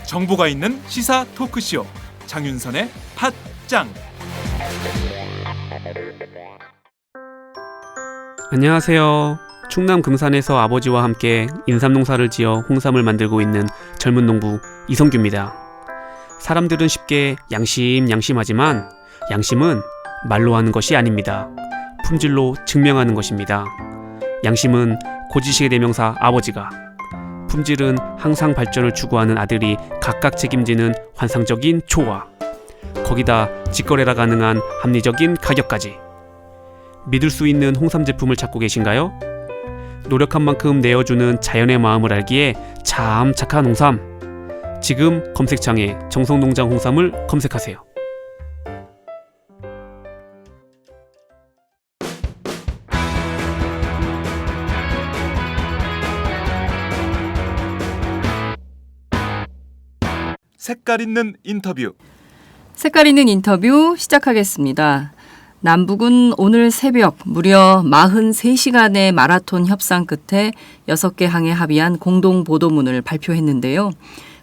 정보가 있는 시사 토크쇼 장윤선의 팟짱. 안녕하세요. 충남 금산에서 아버지와 함께 인삼농사를 지어 홍삼을 만들고 있는 젊은 농부 이성규입니다. 사람들은 쉽게 양심하지만 양심은 말로 하는 것이 아닙니다. 품질로 증명하는 것입니다. 양심은 고지식의 대명사 아버지가, 품질은 항상 발전을 추구하는 아들이 각각 책임지는 환상적인 조화, 거기다 직거래가 가능한 합리적인 가격까지. 믿을 수 있는 홍삼 제품을 찾고 계신가요? 노력한 만큼 내어주는 자연의 마음을 알기에 참 착한 홍삼. 지금 검색창에 정성농장 홍삼을 검색하세요. 색깔 있는 인터뷰. 색깔 있는 인터뷰 시작하겠습니다. 남북은 오늘 새벽 무려 43시간의 마라톤 협상 끝에 6개 항에 합의한 공동 보도문을 발표했는데요.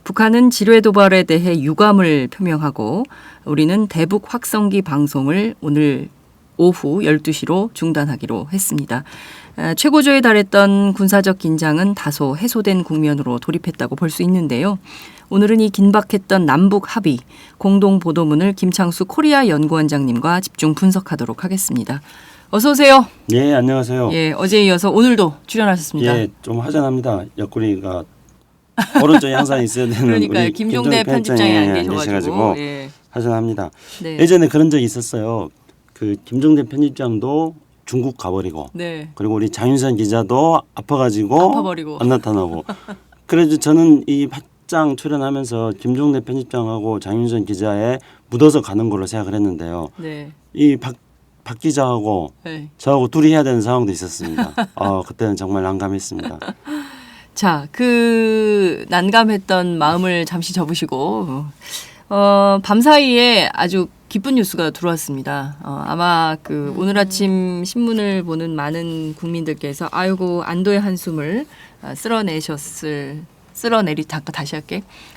북한은 지뢰 도발에 대해 유감을 표명하고 우리는 대북 확성기 방송을 오늘 오후 12시로 중단하기로 했습니다. 최고조에 달했던 군사적 긴장은 다소 해소된 국면으로 돌입했다고 볼 수 있는데요. 오늘은 이 긴박했던 남북 합의 공동 보도문을 김창수 코리아 연구원장님과 집중 분석하도록 하겠습니다. 어서 오세요. 예, 안녕하세요. 예, 어제에 이어서 오늘도 출연하셨습니다. 예, 좀 화전합니다. 옆구리가 오른쪽에 항상 있어야 되는 그러니까요. 우리 김종대 편집장이 안 계셔가지고 예. 화전합니다. 네. 예전에 그런 적이 있었어요. 그 김종대 편집장도 중국 가버리고, 네. 그리고 우리 장윤선 기자도 아파가지고 안 나타나고. 그래서 저는 이 팟짱 출연하면서 김종대 편집장하고 장윤선 기자에 묻어서 가는 걸로 생각을 했는데요. 네. 이 박 기자하고 네. 저하고 둘이 해야 되는 상황도 있었습니다. 그때는 정말 난감했습니다. 자, 그 난감했던 마음을 잠시 접으시고 밤사이에 아주 기쁜 뉴스가 들어왔습니다. 아마 그 오늘 아침 신문을 보는 많은 국민들께서 아이고 안도의 한숨을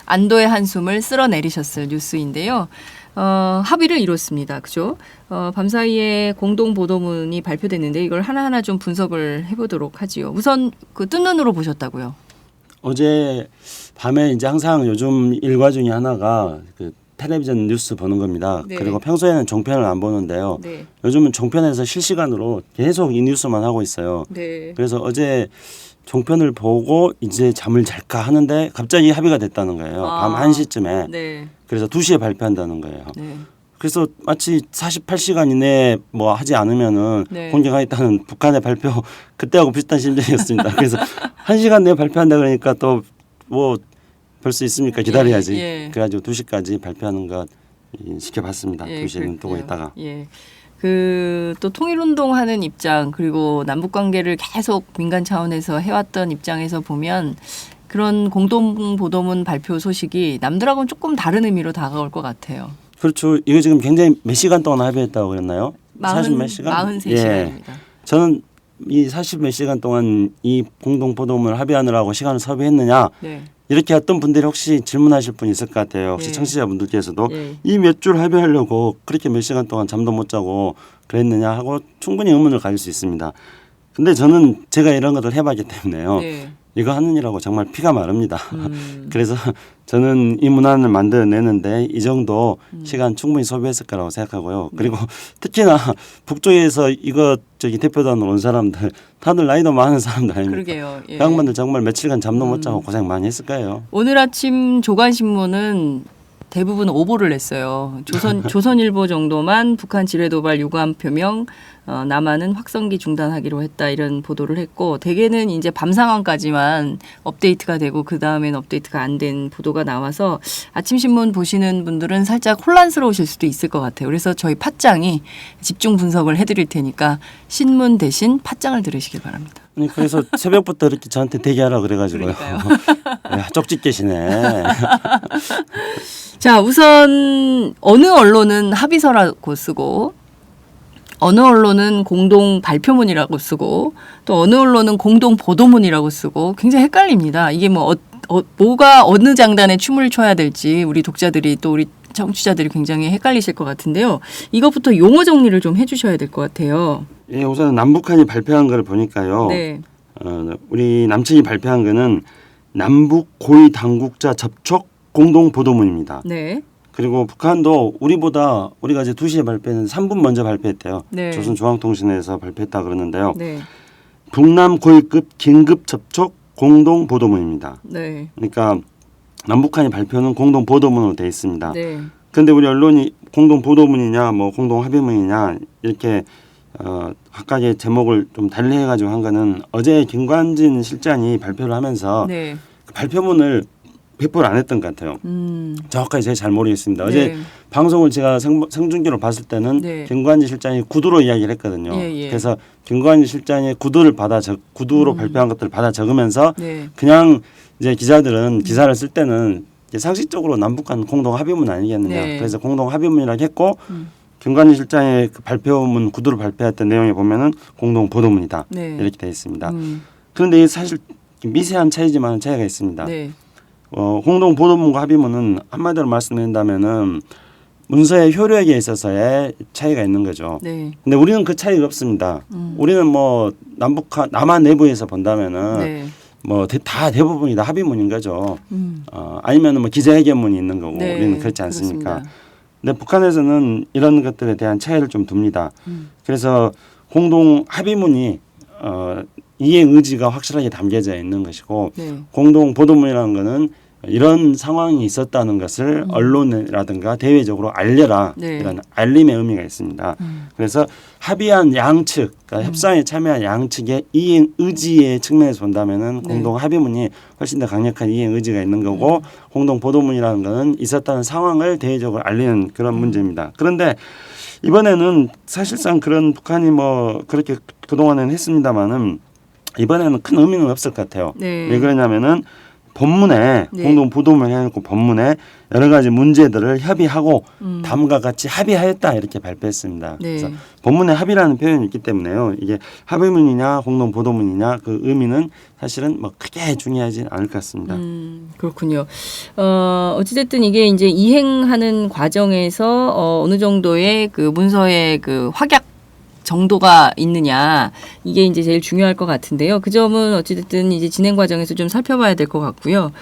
안도의 한숨을 쓸어내리셨을 뉴스인데요. 합의를 이뤘습니다. 그죠? 밤사이에 공동 보도문이 발표됐는데 이걸 하나하나 좀 분석을 해보도록 하지요. 우선 그 뜬 눈으로 보셨다고요? 어제 밤에 이제 항상 요즘 일과 중에 하나가 그 텔레비전 뉴스 보는 겁니다. 네. 그리고 평소에는 종편을 안 보는데요. 네. 요즘은 종편에서 실시간으로 계속 이 뉴스만 하고 있어요. 네. 그래서 어제 종편을 보고 이제 잠을 잘까 하는데 갑자기 합의가 됐다는 거예요. 밤 1시쯤에. 네. 그래서 2시에 발표한다는 거예요. 네. 그래서 마치 48시간 이내에 뭐 하지 않으면은 네. 공격하겠다는 북한의 발표 그때하고 비슷한 심정이었습니다. 그래서 1시간 내에 발표한다 그러니까 또 뭐 볼 수 있습니까? 기다려야지. 예. 그래가지고 2시까지 발표하는 것 시켜봤습니다. 예, 2시는 두고 있다가. 예. 그 또 통일운동하는 입장 그리고 남북 관계를 계속 민간 차원에서 해왔던 입장에서 보면 그런 공동 보도문 발표 소식이 남들하고는 조금 다른 의미로 다가올 것 같아요. 그렇죠. 이거 지금 굉장히 몇 시간 동안 합의했다고 그랬나요? 40 몇 시간? 43시간입니다. 예. 저는 이 40 몇 시간 동안 이 공동 보도문을 합의하느라고 시간을 소비했느냐 네. 이렇게 어떤 분들이 혹시 질문하실 분이 있을 것 같아요. 혹시 예. 청취자분들께서도 예. 이 몇 줄 합의하려고 그렇게 몇 시간 동안 잠도 못 자고 그랬느냐 하고 충분히 의문을 가질 수 있습니다. 근데 저는 제가 이런 것을 해봤기 때문에요. 네. 이거 하느니라고 정말 피가 마릅니다. 그래서 저는 이 문안을 만들어내는데 이 정도 시간 충분히 소비했을 거라고 생각하고요. 그리고 특히나 북쪽에서 이거 대표단으로 온 사람들 다들 나이도 많은 사람들 아닙니까? 그러게요. 예. 그 양반들 정말 며칠간 잠도 못 자고 고생 많이 했을 거예요. 오늘 아침 조간신문은 대부분 오보를 냈어요. 조선일보 정도만 북한 지뢰 도발 유감 표명, 남한은 확성기 중단하기로 했다 이런 보도를 했고 대개는 이제 밤 상황까지만 업데이트가 되고 그 다음엔 업데이트가 안 된 보도가 나와서 아침 신문 보시는 분들은 살짝 혼란스러우실 수도 있을 것 같아요. 그래서 저희 팟짱이 집중 분석을 해드릴 테니까 신문 대신 팟짱을 들으시길 바랍니다. 그래서 새벽부터 이렇게 저한테 대기하라 그래가지고요. 야, 쪽집 계시네. 자, 우선 어느 언론은 합의서라고 쓰고 어느 언론은 공동 발표문이라고 쓰고 또 어느 언론은 공동 보도문이라고 쓰고 굉장히 헷갈립니다. 이게 뭐가 어느 장단에 춤을 춰야 될지 우리 독자들이 또 우리 청취자들이 굉장히 헷갈리실 것 같은데요. 이것부터 용어 정리를 좀 해주셔야 될 것 같아요. 예, 우선 남북한이 발표한 걸 보니까요. 네. 우리 남측이 발표한 거는 남북 고위 당국자 접촉 공동 보도문입니다. 네. 그리고 북한도 우리보다 우리가 이제 2시에 발표는 3분 먼저 발표했대요. 네. 조선중앙통신에서 발표했다 그러는데요. 네. 북남 고위급 긴급 접촉 공동 보도문입니다. 네. 그러니까 남북한이 발표는 공동 보도문으로 되어 있습니다. 네. 그런데 우리 언론이 공동 보도문이냐 뭐 공동 합의문이냐 이렇게 각각의 제목을 좀 달리해가지고 한 거는 어제 김관진 실장이 발표를 하면서 네. 그 발표문을 배포를 안 했던 것 같아요. 정확하게 제가 잘 모르겠습니다. 어제 네. 방송을 제가 생중계로 봤을 때는 네. 김관진 실장이 구두로 이야기를 했거든요. 예. 그래서 김관진 실장의 구두로 발표한 것들을 받아 적으면서 네. 그냥 이제 기자들은 기사를 쓸 때는 이제 상식적으로 남북한 공동 합의문 아니겠느냐. 네. 그래서 공동 합의문이라고 했고 김관진 실장의 그 발표문 구두로 발표했던 내용에 보면은 공동 보도문이다. 네. 이렇게 되어 있습니다. 그런데 이게 사실 미세한 차이지만 차이가 있습니다. 네. 공동 보도문과 합의문은 한마디로 말씀드린다면은 문서의 효력에 있어서의 차이가 있는 거죠. 네. 근데 우리는 그 차이가 없습니다. 우리는 뭐 남한 내부에서 본다면은 네. 뭐 다 대부분이 다 합의문인 거죠. 아니면은 뭐 기자회견문이 있는 거고 네. 우리는 그렇지 않습니까? 그렇습니다. 근데 북한에서는 이런 것들에 대한 차이를 좀 둡니다. 그래서 공동 합의문이 이행 의지가 확실하게 담겨져 있는 것이고 네. 공동 보도문이라는 거는 이런 상황이 있었다는 것을 언론이라든가 대외적으로 알려라 네. 이런 알림의 의미가 있습니다. 그래서 합의한 양측, 그러니까 협상에 참여한 양측의 이행 의지의 측면에서 본다면은 네. 공동 합의문이 훨씬 더 강력한 이행 의지가 있는 거고 공동 보도문이라는 거는 있었다는 상황을 대외적으로 알리는 그런 문제입니다. 그런데 이번에는 사실상 그런 북한이 뭐 그렇게 그동안에는 했습니다마는 이번에는 큰 의미는 없을 것 같아요. 네. 왜 그러냐면은 본문에 네. 공동 보도문 해놓고 본문에 여러 가지 문제들을 협의하고 다음과 같이 합의하였다 이렇게 발표했습니다. 네. 그래서 본문에 합의라는 표현이 있기 때문에요. 이게 합의문이냐 공동 보도문이냐 그 의미는 사실은 뭐 크게 중요하지 않을 것 같습니다. 그렇군요. 어찌됐든 이게 이제 이행하는 과정에서 어느 정도의 그 문서의 그 확약 정도가 있느냐 이게 이제 제일 중요할 것 같은데요. 그 점은 어찌됐든 이제 진행 과정에서 좀 살펴봐야 될 것 같고요.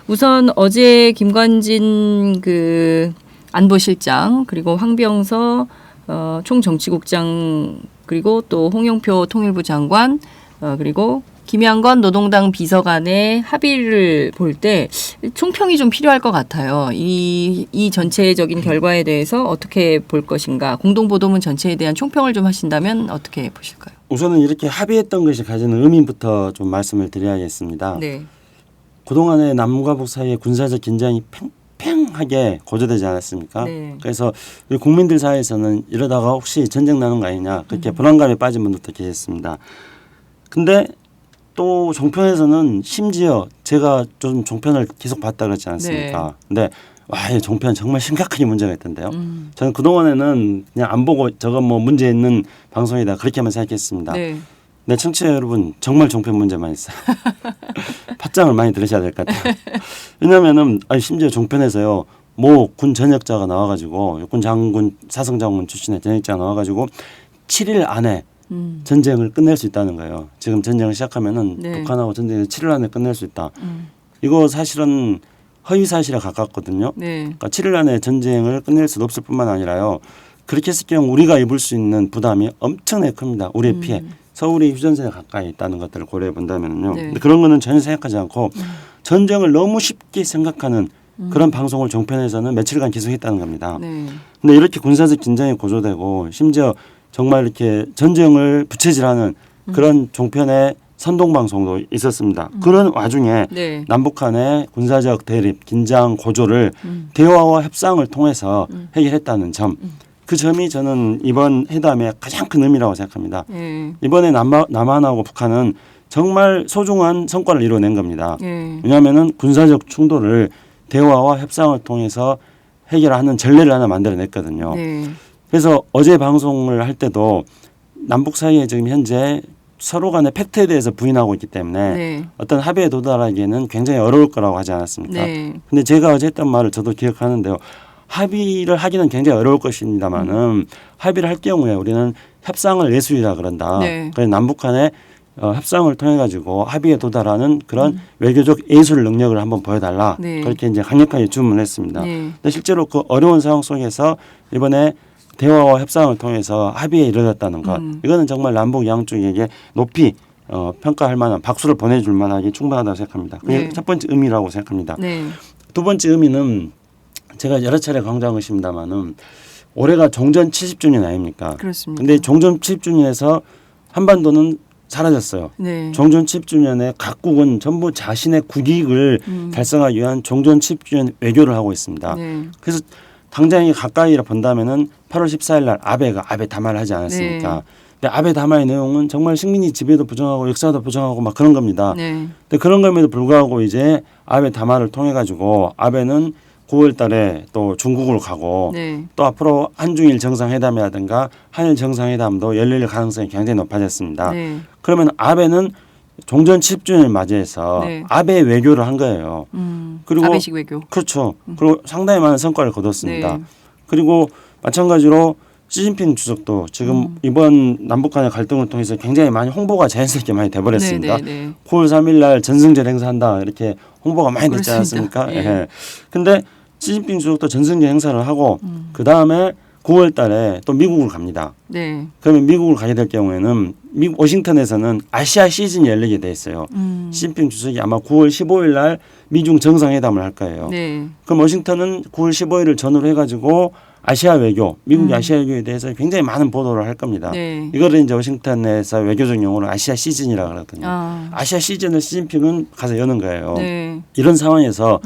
우선 어제 김관진 그 안보실장 그리고 황병서 총정치국장 그리고 또 홍영표 통일부 장관 그리고 김양건 노동당 비서관의 합의를 볼 때 총평이 좀 필요할 것 같아요. 이 전체적인 결과에 대해서 어떻게 볼 것인가. 공동보도문 전체에 대한 총평을 좀 하신다면 어떻게 보실까요? 우선은 이렇게 합의했던 것이 가지는 의미부터 좀 말씀을 드려야겠습니다. 네. 그동안에 남과 북 사이의 군사적 긴장이 팽팽하게 고조되지 않았습니까? 네. 그래서 우리 국민들 사이에서는 이러다가 혹시 전쟁 나는 거 아니냐 그렇게 불안감에 빠진 분들도 계셨습니다. 근데 또 종편에서는 심지어 제가 좀 종편을 계속 봤다 그랬지 않습니까? 근데 와, 이 종편 정말 심각하게 문제가 있던데요. 저는 그동안에는 그냥 안 보고 저건 뭐 문제 있는 방송이다 그렇게만 생각했습니다. 네. 네, 청취자 여러분 정말 종편 문제만 있어요. 팟짱을 많이 들으셔야 될 것 같아요. 왜냐하면은 심지어 종편에서요. 모 군 전역자가 나와가지고 군 장군 사성장군 출신의 전역자가 나와가지고 7일 안에 전쟁을 끝낼 수 있다는 거예요. 지금 전쟁을 시작하면은 네. 북한하고 전쟁을 7일 안에 끝낼 수 있다. 이거 사실은 허위 사실에 가깝거든요. 네. 그러니까 7일 안에 전쟁을 끝낼 수도 없을 뿐만 아니라요. 그렇게 했을 경우 우리가 입을 수 있는 부담이 엄청나게 큽니다. 우리의 피해. 서울이 휴전선에 가까이 있다는 것들을 고려해 본다면요. 네. 근데 그런 거는 전혀 생각하지 않고 전쟁을 너무 쉽게 생각하는 그런 방송을 종편에서는 며칠간 계속했다는 겁니다. 네. 근데 이렇게 군사적 긴장이 고조되고 심지어 정말 이렇게 전쟁을 부채질하는 그런 종편의 선동 방송도 있었습니다. 그런 와중에 네. 남북한의 군사적 대립, 긴장 고조를 대화와 협상을 통해서 해결했다는 점. 그 점이 저는 이번 회담의 가장 큰 의미라고 생각합니다. 네. 이번에 남한하고 북한은 정말 소중한 성과를 이뤄낸 겁니다. 예. 왜냐하면은 군사적 충돌을 대화와 협상을 통해서 해결하는 전례를 하나 만들어냈거든요. 네. 그래서 어제 방송을 할 때도 남북 사이에 지금 현재 서로 간의 팩트에 대해서 부인하고 있기 때문에 네. 어떤 합의에 도달하기에는 굉장히 어려울 거라고 하지 않았습니까? 네. 근데 제가 어제 했던 말을 저도 기억하는데요. 합의를 하기는 굉장히 어려울 것입니다만은 합의를 할 경우에 우리는 협상을 예술이라 그런다. 네. 그래서 남북 간의 협상을 통해 가지고 합의에 도달하는 그런 외교적 예술 능력을 한번 보여달라. 네. 그렇게 이제 강력하게 주문했습니다. 네. 근데 실제로 그 어려운 상황 속에서 이번에 대화와 협상을 통해서 합의에 이르렀다는 것. 이거는 정말 남북 양쪽에게 높이 평가할 만한 박수를 보내줄 만하기 충분하다고 생각합니다. 그게 네. 첫 번째 의미라고 생각합니다. 네. 두 번째 의미는 제가 여러 차례 강조한 것입니다마는 올해가 종전 70주년 아닙니까? 그렇습니다. 근데 종전 70주년에서 한반도는 사라졌어요. 네. 종전 70주년에 각국은 전부 자신의 국익을 달성하기 위한 종전 70주년 외교를 하고 있습니다. 네. 그래서 당장에 가까이라 본다면은 8월 14일 날 아베가 아베 담화를 하지 않았습니까? 네. 근데 아베 담화의 내용은 정말 식민지 지배도 부정하고 역사도 부정하고 막 그런 겁니다. 네. 근데 그런 점에도 불구하고 이제 아베 담화를 통해 가지고 아베는 9월 달에 또 중국으로 가고 네. 또 앞으로 한중일 정상회담이라든가 한일 정상회담도 열릴 가능성이 굉장히 높아졌습니다. 네. 그러면 아베는 종전 10주년을 맞이해서 네. 아베 외교를 한 거예요. 그리고 아베식 외교. 그렇죠. 그리고 상당히 많은 성과를 거뒀습니다. 네. 그리고 마찬가지로 시진핑 주석도 지금 이번 남북 간의 갈등을 통해서 굉장히 많이 홍보가 자연스럽게 많이 돼버렸습니다. 네. 네. 네. 9월 3일 날 전승절 행사한다 이렇게 홍보가 많이 됐지 그렇습니다. 않았습니까? 예. 예. 근데 시진핑 주석도 전승절 행사를 하고 그 다음에 9월 달에 또 미국을 갑니다. 네. 그러면 미국을 가게 될 경우에는 미국 워싱턴에서는 아시아 시즌이 열리게 돼 있어요. 시진핑 주석이 아마 9월 15일 날 미중 정상회담을 할 거예요. 네. 그럼 워싱턴은 9월 15일을 전후로 해가지고 아시아 외교, 미국의 아시아 외교에 대해서 굉장히 많은 보도를 할 겁니다. 네. 이거를 이제 워싱턴에서 외교적 용어로 아시아 시즌이라고 그러거든요. 아시아 시즌을 시진핑은 가서 여는 거예요. 네. 이런 상황에서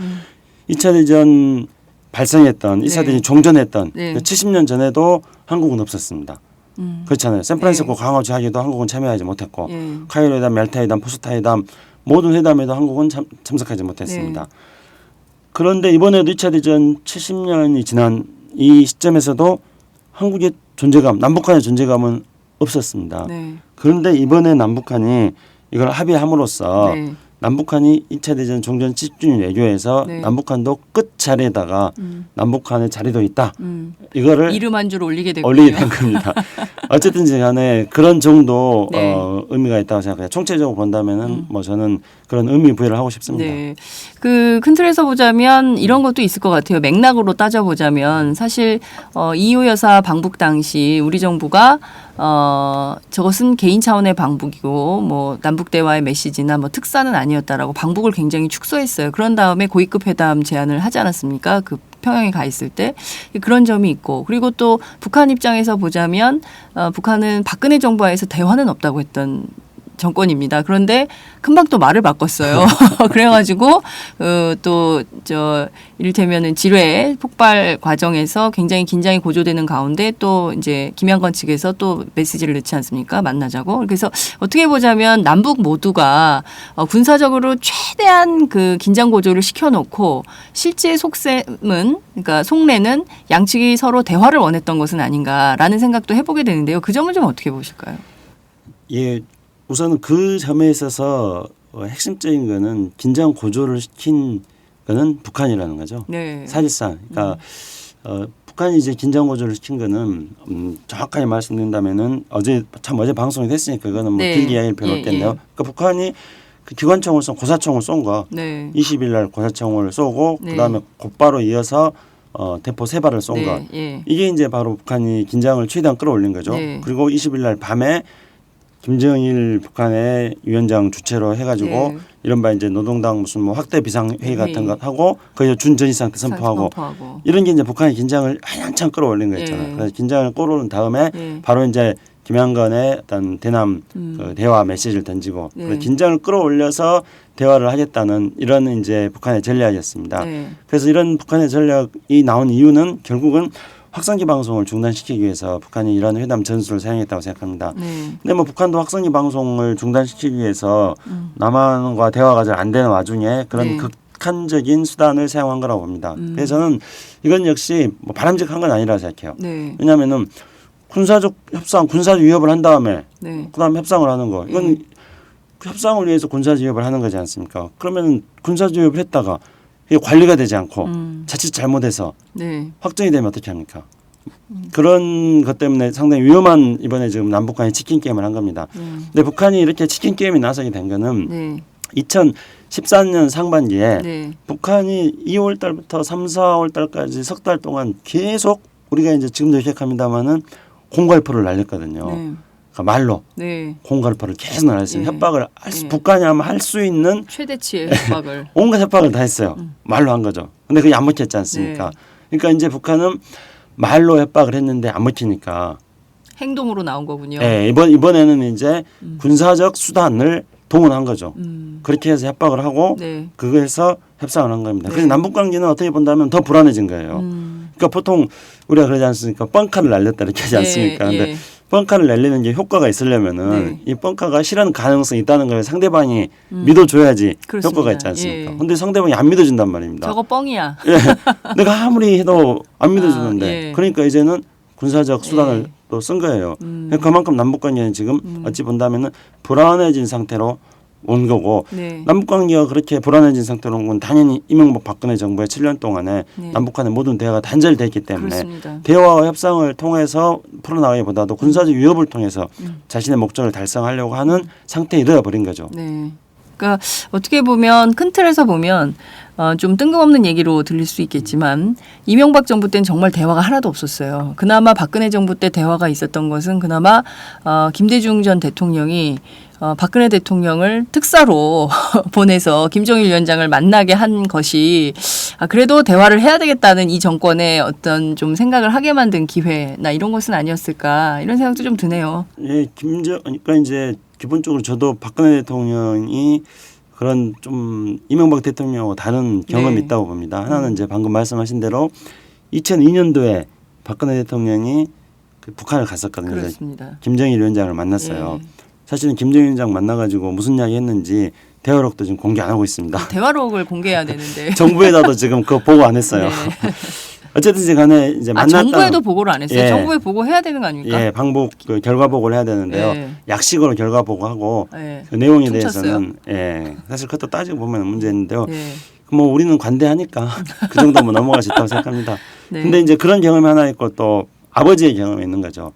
2차 대전 발생했던 2차 대전이 종전했던 네. 70년 전에도 한국은 없었습니다. 그렇잖아요. 샌프란시스코 광화주 하기도 한국은 참여하지 못했고 예. 카이로 회담, 얄타 회담, 포스타 회담 모든 회담에도 한국은 참석하지 못했습니다. 네. 그런데 이번에도 2차 대전 70년이 지난 이 시점에서도 한국의 존재감, 남북한의 존재감은 없었습니다. 네. 그런데 이번에 남북한이 이걸 합의함으로써 네. 남북한이 2차 대전 종전 10주년 외교에서 네. 남북한도 끝 자리에다가 남북한의 자리도 있다. 이거를 이름 한 줄 올리게 됐군요. 올리게 된 겁니다. 어쨌든지 간에 그런 정도 네. 의미가 있다고 생각해요. 총체적으로 본다면은 뭐 저는 그런 의미 부여를 하고 싶습니다. 네. 그 큰 틀에서 보자면 이런 것도 있을 것 같아요. 맥락으로 따져보자면 사실 이호 여사 방북 당시 우리 정부가 저것은 개인 차원의 방북이고 뭐 남북 대화의 메시지나 뭐 특사는 아니었다라고 방북을 굉장히 축소했어요. 그런 다음에 고위급 회담 제안을 하지 않았습니까? 그 평양에 가 있을 때 그런 점이 있고 그리고 또 북한 입장에서 보자면 북한은 박근혜 정부와에서 대화는 없다고 했던 정권입니다. 그런데 금방 또 말을 바꿨어요. 그래가지고 또 저 이를테면은 지뢰 폭발 과정에서 굉장히 긴장이 고조되는 가운데 또 이제 김양건 측에서 또 메시지를 넣지 않습니까? 만나자고. 그래서 어떻게 보자면 남북 모두가 군사적으로 최대한 그 긴장 고조를 시켜놓고 실제 속셈은 그러니까 속내는 양측이 서로 대화를 원했던 것은 아닌가라는 생각도 해보게 되는데요. 그 점은 좀 어떻게 보실까요? 예. 우선은 그 점에 있어서 핵심적인 거는 긴장 고조를 시킨 거는 북한이라는 거죠. 네. 사실상 그러니까 북한이 이제 긴장 고조를 시킨 거는 정확하게 말씀드린다면은 어제 방송이 됐으니까 그거는 뭐 네. 길게 이야기할 필요 없겠네요. 그러니까 북한이 그 기관총을 고사총을 쏜 거. 네. 20일 날 고사총을 쏘고 네. 그다음에 곧바로 이어서 대포 3발을 쏜 네. 것. 예. 이게 이제 바로 북한이 긴장을 최대한 끌어올린 거죠. 네. 그리고 20일 날 밤에 김정일 북한의 위원장 주최로 해가지고 네. 이른바 이제 노동당 무슨 뭐 확대 비상회의 같은 회의. 것 하고 거기서 준전시 상태 선포하고 이런 게 이제 북한의 긴장을 한참 끌어올린 거 있잖아요. 예. 그래서 긴장을 끌어올린 다음에 예. 바로 이제 김양건의 어떤 대남 그 대화 메시지를 던지고 네. 그래서 긴장을 끌어올려서 대화를 하겠다는 이런 이제 북한의 전략이었습니다. 네. 그래서 이런 북한의 전략이 나온 이유는 결국은 확성기 방송을 중단시키기 위해서 북한이 이런 회담 전술을 사용했다고 생각합니다. 네. 근데 뭐 북한도 확성기 방송을 중단시키기 위해서 남한과 대화가 잘 안 되는 와중에 그런 네. 극한적인 수단을 사용한 거라고 봅니다. 그래서 저는 이건 역시 뭐 바람직한 건 아니라고 생각해요. 네. 왜냐하면은 군사적 협상, 군사적 위협을 한 다음에 네. 그다음 협상을 하는 거 이건 협상을 위해서 군사적 위협을 하는 거지 않습니까? 그러면 군사적 위협을 했다가 이게 관리가 되지 않고 자칫 잘못해서 네. 확정이 되면 어떻게 합니까? 그런 것 때문에 상당히 위험한 이번에 지금 남북 간의 치킨 게임을 한 겁니다. 근데 북한이 이렇게 치킨 게임에 나서게 된 거는 네. 2014년 상반기에 네. 북한이 2월 달부터 3, 4월 달까지 석 달 동안 계속 우리가 이제 지금도 기억합니다마는 공갈포를 날렸거든요. 네. 그러니까 말로 네. 공갈포를 계속 날렸어요. 예. 협박을 북한이 하면 할 수 있는 최대치의 협박을. 온갖 협박을 다 했어요. 말로 한 거죠. 근데 그게 안 먹혔지 않습니까? 네. 그러니까 이제 북한은 말로 협박을 했는데 안 먹히니까 행동으로 나온 거군요. 네, 이번에는 이제 군사적 수단을 동원한 거죠. 그렇게 해서 협박을 하고 네. 그거에서 협상을 한 겁니다. 네. 그래서 남북 관계는 어떻게 본다면 더 불안해진 거예요. 그러니까 보통 우리가 그러지 않습니까? 뻥카를 날렸다 이렇게 하지 않습니까? 예, 근데 예. 뻥카를 날리는 게 효과가 있으려면은 네. 이 뻥카가 실현 가능성이 있다는 걸 상대방이 믿어줘야지 그렇습니다. 효과가 있지 않습니까? 예. 근데 상대방이 안 믿어준단 말입니다. 저거 뻥이야. 예. 내가 아무리 해도 안 믿어주는데 예. 그러니까 이제는 군사적 수단을 예. 또 쓴 거예요. 그만큼 남북 관계는 지금 어찌 본다면은 불안해진 상태로 온 거고 네. 남북 관계가 그렇게 불안해진 상태로 온 건 당연히 이명박 박근혜 정부의 7년 동안에 네. 남북 간의 모든 대화가 단절됐기 때문에 그렇습니다. 대화와 협상을 통해서 풀어나가기보다도 군사적 위협을 통해서 자신의 목적을 달성하려고 하는 상태에 이르러버린 거죠. 네. 그러니까 어떻게 보면 큰 틀에서 보면 좀 뜬금없는 얘기로 들릴 수 있겠지만 이명박 정부 때는 정말 대화가 하나도 없었어요. 그나마 박근혜 정부 때 대화가 있었던 것은 그나마 김대중 전 대통령이 박근혜 대통령을 특사로 보내서 김정일 위원장을 만나게 한 것이 그래도 대화를 해야 되겠다는 이 정권의 어떤 좀 생각을 하게 만든 기회나 이런 것은 아니었을까 이런 생각도 좀 드네요. 예, 그러니까 이제 기본적으로 저도 박근혜 대통령이 그런 좀 이명박 대통령하고 다른 경험이 네. 있다고 봅니다. 하나는 이제 방금 말씀하신 대로 2002년도에 박근혜 대통령이 그 북한을 갔었거든요. 그렇습니다. 김정일 위원장을 만났어요. 예. 사실은 김정일 위원장 만나가지고 무슨 이야기 했는지 대화록도 지금 공개 안 하고 있습니다. 대화록을 공개해야 되는데. 정부에다도 지금 그거 보고 안 했어요. 네. 어쨌든지 간에 이제 만났다. 정부에도 보고를 안 했어요. 예. 정부에 보고해야 되는 거 아닙니까? 예, 방북 그 결과 보고를 해야 되는데요. 예. 약식으로 결과 보고하고 예. 그 내용에 퉁쳤어요. 대해서는 예, 사실 그것도 따지고 보면 문제인데요. 예. 뭐 우리는 관대하니까 그 정도면 넘어갈 수 있다고 생각합니다. 네. 근데 이제 그런 경험이 하나 있고 또 아버지의 경험이 있는 거죠.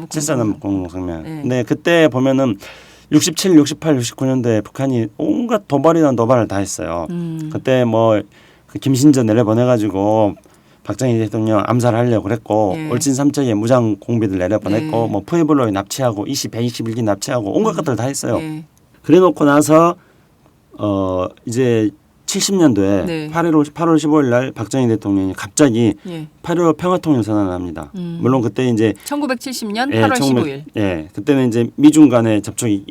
칠사남북 공동성명. 네. 근데 그때 보면은 67, 68, 69년도에 북한이 온갖 도발이나 도발을 다 했어요. 그때 뭐그 김신저 내려보내가지고 박정희 대통령 암살하려고 그랬고 예. 올진삼척에 무장 공비들 내려보냈고 네. 뭐 푸에블로에 납치하고 121기 납치하고 온갖 것들 다 했어요. 예. 그래놓고 나서 이제 70년도에 네. 8월 15일 날 박정희 대통령이 갑자기 예. 8.15 평화통일 선언을 합니다. 물론 그때 이제 1970년 예, 8월 15일. 예, 그때는 이제 미중 간의 접촉이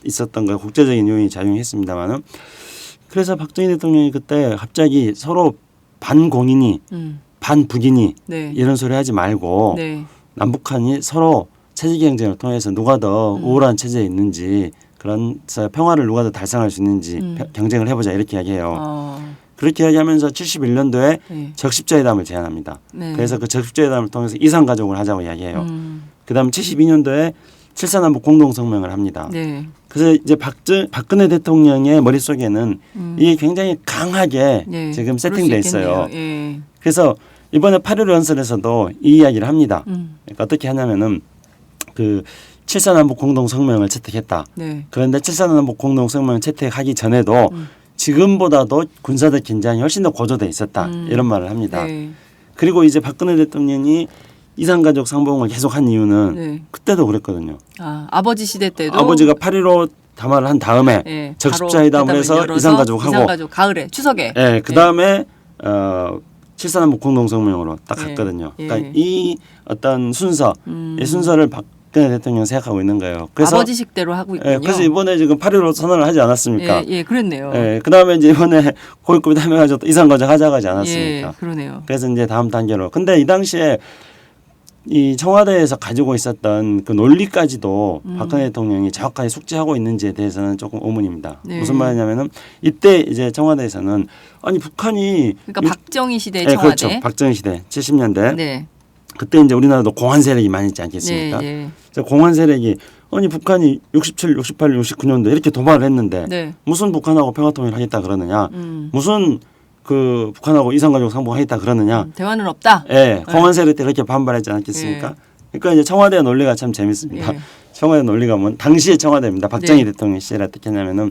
있었던 거 국제적인 요인이 작용했습니다만은 그래서 박정희 대통령이 그때 갑자기 서로 반공인이 반북인이 네. 이런 소리 하지 말고 네. 남북한이 서로 체제 경쟁을 통해서 누가 더 우월한 체제에 있는지 그런 평화를 누가 더 달성할 수 있는지 경쟁을 해보자 이렇게 이야기해요. 그렇게 이야기하면서 71년도에 네. 적십자회담을 제안합니다. 네. 그래서 그 적십자회담을 통해서 이산가족을 하자고 이야기해요. 그다음 72년도에 7.4남북 공동성명을 합니다. 네. 그래서 이제 박근혜 대통령의 머릿속에는 이게 굉장히 강하게 네. 지금 그럴 수 세팅돼 있어요. 있겠네요. 예. 그래서 이번에 8.15 연설에서도 이 이야기를 합니다. 그러니까 어떻게 하냐면은 그 7.4남북 공동성명을 채택했다. 네. 그런데 7.4남북 공동성명을 채택하기 전에도 지금보다도 군사적 긴장이 훨씬 더 고조돼 있었다. 이런 말을 합니다. 네. 그리고 이제 박근혜 대통령이 이산가족 상봉을 계속한 이유는 네. 그때도 그랬거든요. 아버지 시대 때도 아버지가 8.15 담화를 한 다음에 예, 적십자회담을 바로 해서 열어서 이산가족하고 이산가족 가을에 추석에 예, 그다음에 7.4남북 공동성명으로 딱 예. 갔거든요. 예. 그러니까 이 어떤 순서, 이 순서를 박근혜 대통령 생각하고 있는 거예요. 그래서 아버지식대로 하고 있군요. 예, 그래서 이번에 지금 8.15 선언을 하지 않았습니까? 예, 그랬네요. 예, 그다음에 이제 이번에 고위급이 담해가지고 이상과정 하자고 하지 않았습니까? 예, 그러네요. 그래서 이제 다음 단계로. 근데 이 당시에 이 청와대에서 가지고 있었던 그 논리까지도 박근혜 대통령이 정확하게 숙지하고 있는지에 대해서는 조금 의문입니다. 네. 무슨 말이냐면은 이때 이제 청와대에서는 아니 북한이 그러니까 박정희 시대 예, 청와대. 그렇죠. 박정희 시대 70년대 네. 그때 이제 우리나라도 공안 세력이 많이 있지 않겠습니까? 네, 그래서 공안 세력이 아니 북한이 67, 68, 69년도 이렇게 도발을 했는데 네. 무슨 북한하고 평화통일을 하겠다 그러느냐? 음. 무슨 그 북한하고 이산가족 상봉하겠다 그러느냐? 대화는 없다. 예, 공안 세력 때 그렇게 반발했지 않겠습니까? 그러니까 이제 청와대 논리가 참 재밌습니다. 예. 청와대 논리가 뭐 당시의 청와대입니다. 박정희 네. 대통령 시절에 어떻게 했냐면은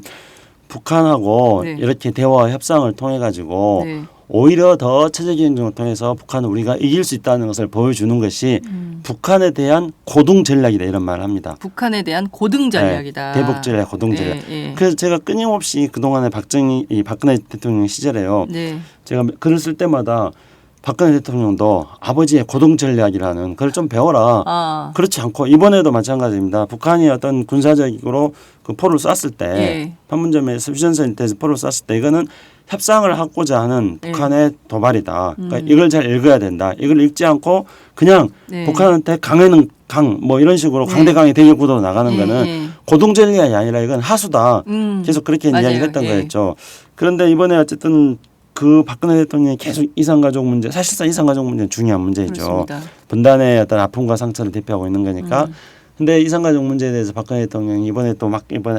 북한하고 네. 이렇게 대화 협상을 통해 가지고 네. 오히려 더 체제 경쟁을 통해서 북한을 우리가 이길 수 있다는 것을 보여주는 것이 북한에 대한 고등 전략이다 이런 말을 합니다. 북한에 대한 고등 전략이다. 네, 대북 전략, 고등 전략. 예, 예. 그래서 제가 끊임없이 그동안에 박근혜 대통령 시절에요. 네. 제가 글을 쓸 때마다 박근혜 대통령도 아버지의 고등 전략이라는 그걸 좀 배워라. 아. 그렇지 않고 이번에도 마찬가지입니다. 북한이 어떤 군사적으로 그 포를 쐈을 때 예. 판문점에서 휴전선 일대에서 포를 쐈을 때 이거는 협상을 하고자 하는 예. 북한의 도발이다. 그러니까 이걸 잘 읽어야 된다. 이걸 읽지 않고 그냥 네. 북한한테 강에는 강 뭐 이런 식으로 네. 강대강의 대결 구도로 나가는 예, 거는 예. 고등 전략이 아니라 이건 하수다. 계속 그렇게 맞아요. 이야기를 했던 예. 거였죠. 그런데 이번에 어쨌든 그 박근혜 대통령이 계속 이산가족 문제, 사실상 이산가족 문제는 중요한 문제죠. 그렇습니다. 분단의 어떤 아픔과 상처를 대표하고 있는 거니까. 근데 이산가족 문제에 대해서 박근혜 대통령이 이번에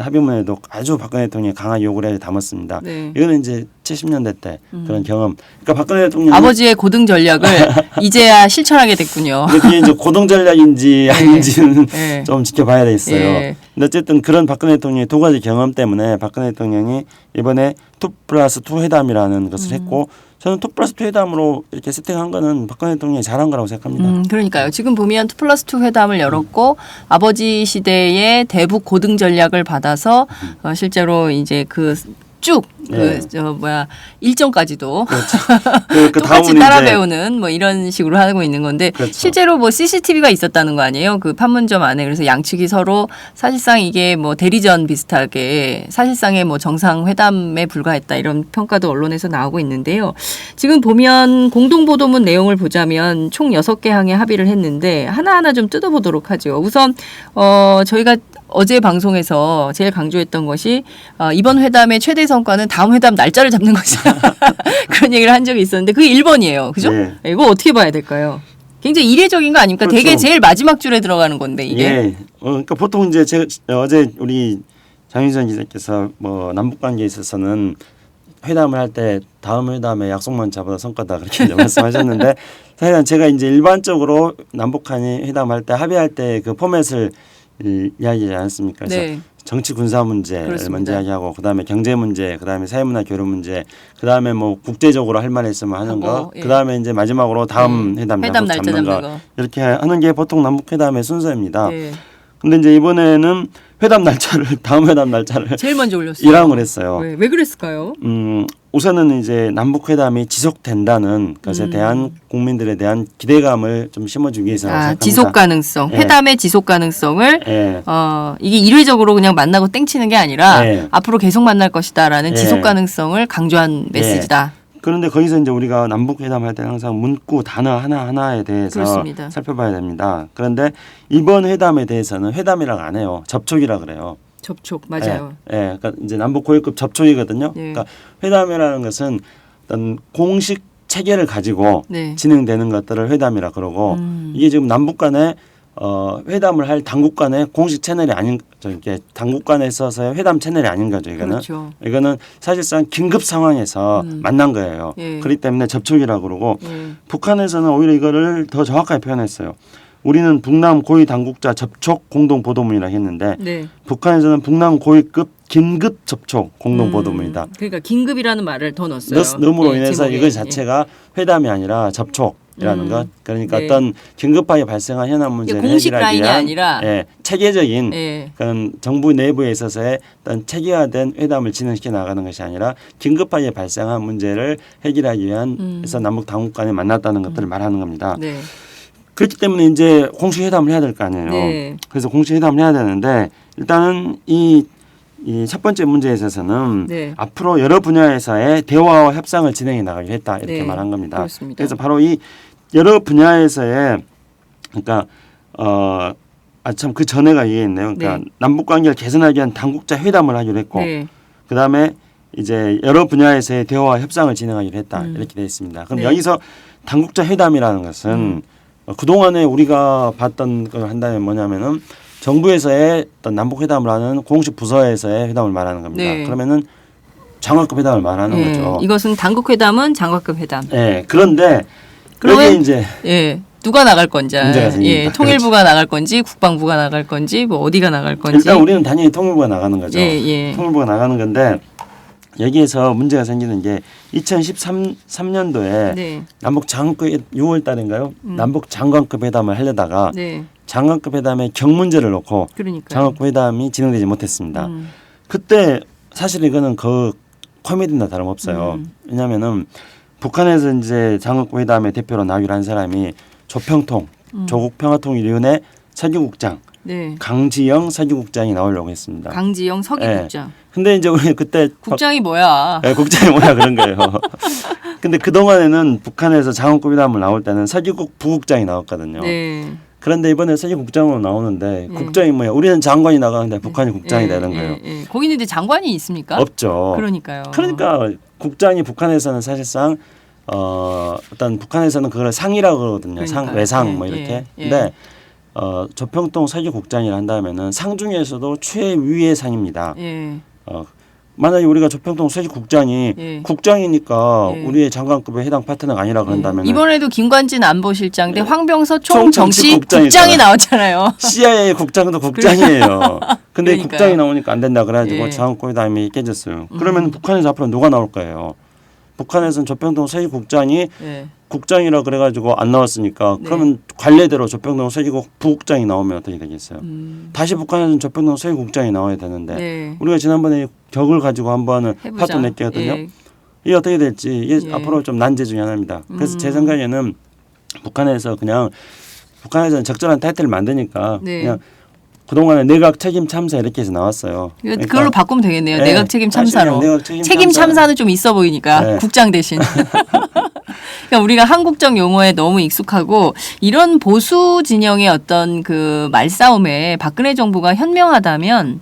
합의문에도 아주 박근혜 대통령이 강한 요구를 담았습니다. 네. 이거는 이제 70년대 때 그런 경험. 그러니까 박근혜 대통령 아버지의 고등 전략을 이제야 실천하게 됐군요. 그게 이제 고등 전략인지 아닌지는 네. 좀 지켜봐야 되겠어요. 예. 근데 어쨌든 그런 박근혜 대통령의 두 가지 경험 때문에 박근혜 대통령이 이번에 2+2 회담이라는 것을 했고 저는 2+2 회담으로 이렇게 세팅한 거는 박근혜 대통령이 잘한 거라고 생각합니다. 그러니까요. 지금 보면 2+2 회담을 열었고 아버지 시대의 대북 고등 전략을 받아서 실제로 이제 네. 일정까지도 그 똑같이 다음은 따라 이제 배우는 뭐 이런 식으로 하고 있는 건데 그렇죠. 실제로 뭐 CCTV가 있었다는 거 아니에요? 그 판문점 안에. 그래서 양측이 서로 사실상 이게 뭐 대리전 비슷하게 사실상의 뭐 정상회담에 불과했다 이런 평가도 언론에서 나오고 있는데요. 지금 보면 공동보도문 내용을 보자면 총 6개 항에 합의를 했는데 하나하나 좀 뜯어보도록 하죠. 우선 저희가 어제 방송에서 제일 강조했던 것이 이번 회담의 최대 성과는 다음 회담 날짜를 잡는 것이다. 그런 얘기를 한 적이 있었는데 그게 1번이에요. 그죠? 네. 이거 어떻게 봐야 될까요? 굉장히 이례적인 거 아닙니까? 그렇죠. 되게 제일 마지막 줄에 들어가는 건데 이게. 예. 그러니까 보통 이제 제가 어제 우리 장윤선 기자께서 뭐 남북 관계에 있어서는 회담을 할 때 다음 회담에 약속만 잡아도 성과다 그렇게 이제 말씀하셨는데 사실은 제가 이제 일반적으로 남북한이 회담할 때 합의할 때 그 포맷을 이야기하지 않습니까? 그래서 네. 정치 군사 문제를 그렇습니다. 먼저 이야기하고 그다음에 경제 문제, 그다음에 사회문화 교류 문제, 그다음에 뭐 국제적으로 할 말 있으면 하는 거, 하고, 예. 그다음에 이제 마지막으로 다음 회담 회담 약속 날짜 잡는 거 거. 이렇게 하는 게 보통 남북 회담의 순서입니다. 네. 근데 이제 이번에는 회담 날짜를 다음 회담 날짜를 제일 먼저 올렸어요. 일항을 했어요. 왜 그랬을까요? 우선은 이제 남북 회담이 지속된다는 것에 대한 국민들에 대한 기대감을 좀 심어주기 위해서 생각합니다. 지속 가능성, 예. 회담의 지속 가능성을 예. 이게 일회적으로 그냥 만나고 땡치는 게 아니라 예. 앞으로 계속 만날 것이다라는 예. 지속 가능성을 강조한 메시지다. 그런데 거기서 이제 우리가 남북 회담할 때 항상 문구 단어 하나하나에 대해서 그렇습니다. 살펴봐야 됩니다. 그런데 이번 회담에 대해서는 회담이라고 안 해요. 접촉이라 그래요. 접촉 맞아요. 예, 그러니까 이제 남북 고위급 접촉이거든요. 예. 그러니까 회담이라는 것은 어떤 공식 체계를 가지고 네. 진행되는 것들을 회담이라 그러고 이게 지금 남북 간에 회담을 할 당국 간의 공식 채널이 아닌 이렇게 당국 간에 있어서의 회담 채널이 아닌 거죠. 이거는 그렇죠. 이거는 사실상 긴급 상황에서 만난 거예요. 예. 그렇기 때문에 접촉이라 그러고 예. 북한에서는 오히려 이거를 더 정확하게 표현했어요. 우리는 북남 고위 당국자 접촉 공동 보도문이라고 했는데 네. 북한에서는 북남 고위급 긴급 접촉 공동 보도문이다. 그러니까 긴급이라는 말을 더 넣었어요. 넣음으로 예, 인해서 제목에. 이것 자체가 회담이 아니라 접촉이라는 것. 그러니까 네. 어떤 긴급하게 발생한 현안 문제를 공식 해결하기 라인이 위한 아니라 체계적인 예. 그런 정부 내부에 있어서의 어떤 체계화된 회담을 진행시켜 나가는 것이 아니라 긴급하게 발생한 문제를 해결하기 위한 해서 남북 당국 간에 만났다는 것들을 말하는 겁니다. 네. 그렇기 때문에 이제 공식 회담을 해야 될 거 아니에요. 네. 그래서 공식 회담을 해야 되는데 일단은 이 첫 번째 문제에 있어서는 네. 앞으로 여러 분야에서의 대화와 협상을 진행해 나가기로 했다 이렇게 네, 말한 겁니다. 그렇습니다. 그래서 바로 이 여러 분야에서의 그러니까 참 그 전에가 얘기했네요. 그러니까 네. 남북 관계를 개선하기 위한 당국자 회담을 하기로 했고 네. 그다음에 이제 여러 분야에서의 대화와 협상을 진행하기로 했다 이렇게 되어 있습니다. 그럼 네. 여기서 당국자 회담이라는 것은 그동안에 우리가 봤던 걸 한다면 뭐냐면은 정부에서의 어떤 남북 회담을 하는 공식 부서에서의 회담을 말하는 겁니다. 네. 그러면은 장관급 회담을 말하는 예, 거죠. 이것은 당국 회담은 장관급 회담. 네, 그런데 그러면 여기 이제 예, 누가 나갈 건지, 문제가 생깁니다. 예, 통일부가 나갈 건지, 국방부가 나갈 건지, 뭐 어디가 나갈 건지. 일단 우리는 당연히 통일부가 나가는 거죠. 예, 예. 통일부가 나가는 건데 여기에서 문제가 생기는 게 2013년도에 네, 남북 장관급 6월 달인가요? 남북 장관급 회담을 하려다가 네, 장관급 회담에 경 문제를 놓고 그러니까. 장관급 회담이 진행되지 못했습니다. 음. 그때 사실 이거는 그 코미디나 다름없어요. 왜냐하면은 북한에서 이제 장관급 회담의 대표로 나기로 한 사람이 조평통 조국평화통일위원회 서기국장 네, 강지영 서기국장이 나오려고 했습니다. 강지영 서기국장. 근데 이제 우리 그때 국장이 뭐야? 네, 국장이 뭐야 그런 거예요. 근데 그 동안에는 북한에서 장관급 회담을 나올 때는 서기국 부국장이 나왔거든요. 네. 그런데 이번에 서기국장으로 나오는데 네. 국장이 뭐야? 우리는 장관이 나가는데 북한이 국장이 예, 되는 거예요. 예, 예. 거기는 이제 장관이 있습니까? 없죠. 그러니까요. 그러니까 국장이 북한에서는 사실상 어떤 북한에서는 그걸 상이라고 그러거든요. 상 그러니까요. 외상 예, 뭐 이렇게. 예, 예. 근데 조평통 서기국장이라 한다면은 상 중에서도 최위의 상입니다. 예. 만약에 우리가 조평통 서기국장이 예. 국장이니까 예. 우리의 장관급의 해당 파트너가 아니라 그런다면 이번에도 김관진 안보실장 대 황병서 총정치 총정치 국장이잖아요. 국장이 나왔잖아요. CIA 국장도 국장이에요. 근데 그러니까요. 국장이 나오니까 안 된다 그래가지고 예. 장관급 회담이 깨졌어요. 그러면 북한에서 앞으로 누가 나올 거예요? 북한에서는 조평통 서기국장이 예. 국장이라 그래가지고 안 나왔으니까 네. 그러면 관례대로 조평통 서기국 부국장이 나오면 어떻게 되겠어요? 다시 북한에서는 조평통 서기국장이 나와야 되는데 네. 우리가 지난번에 격을 가지고 한번은 해보자. 파토 냈거든요. 예. 이게 어떻게 될지 이게 예. 앞으로 좀 난제 중에 하나입니다. 그래서 제 생각에는 북한에서는 적절한 타이틀을 만드니까 네. 그냥 그동안에 내각 책임 참사 이렇게 해서 나왔어요. 그걸로 바꾸면 되겠네요. 네. 내각 책임 사실 참사로. 내각 책임 책임 참사. 참사는 좀 있어 보이니까 네. 국장 대신. 그러니까 우리가 한국적 용어에 너무 익숙하고 이런 보수 진영의 어떤 그 말싸움에 박근혜 정부가 현명하다면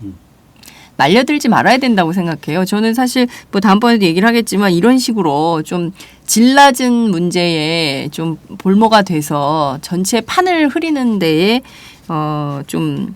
말려들지 말아야 된다고 생각해요. 저는 사실 뭐 다음번에도 얘기를 하겠지만 이런 식으로 좀 질 낮은 문제에 좀 볼모가 돼서 전체 판을 흐리는 데에 좀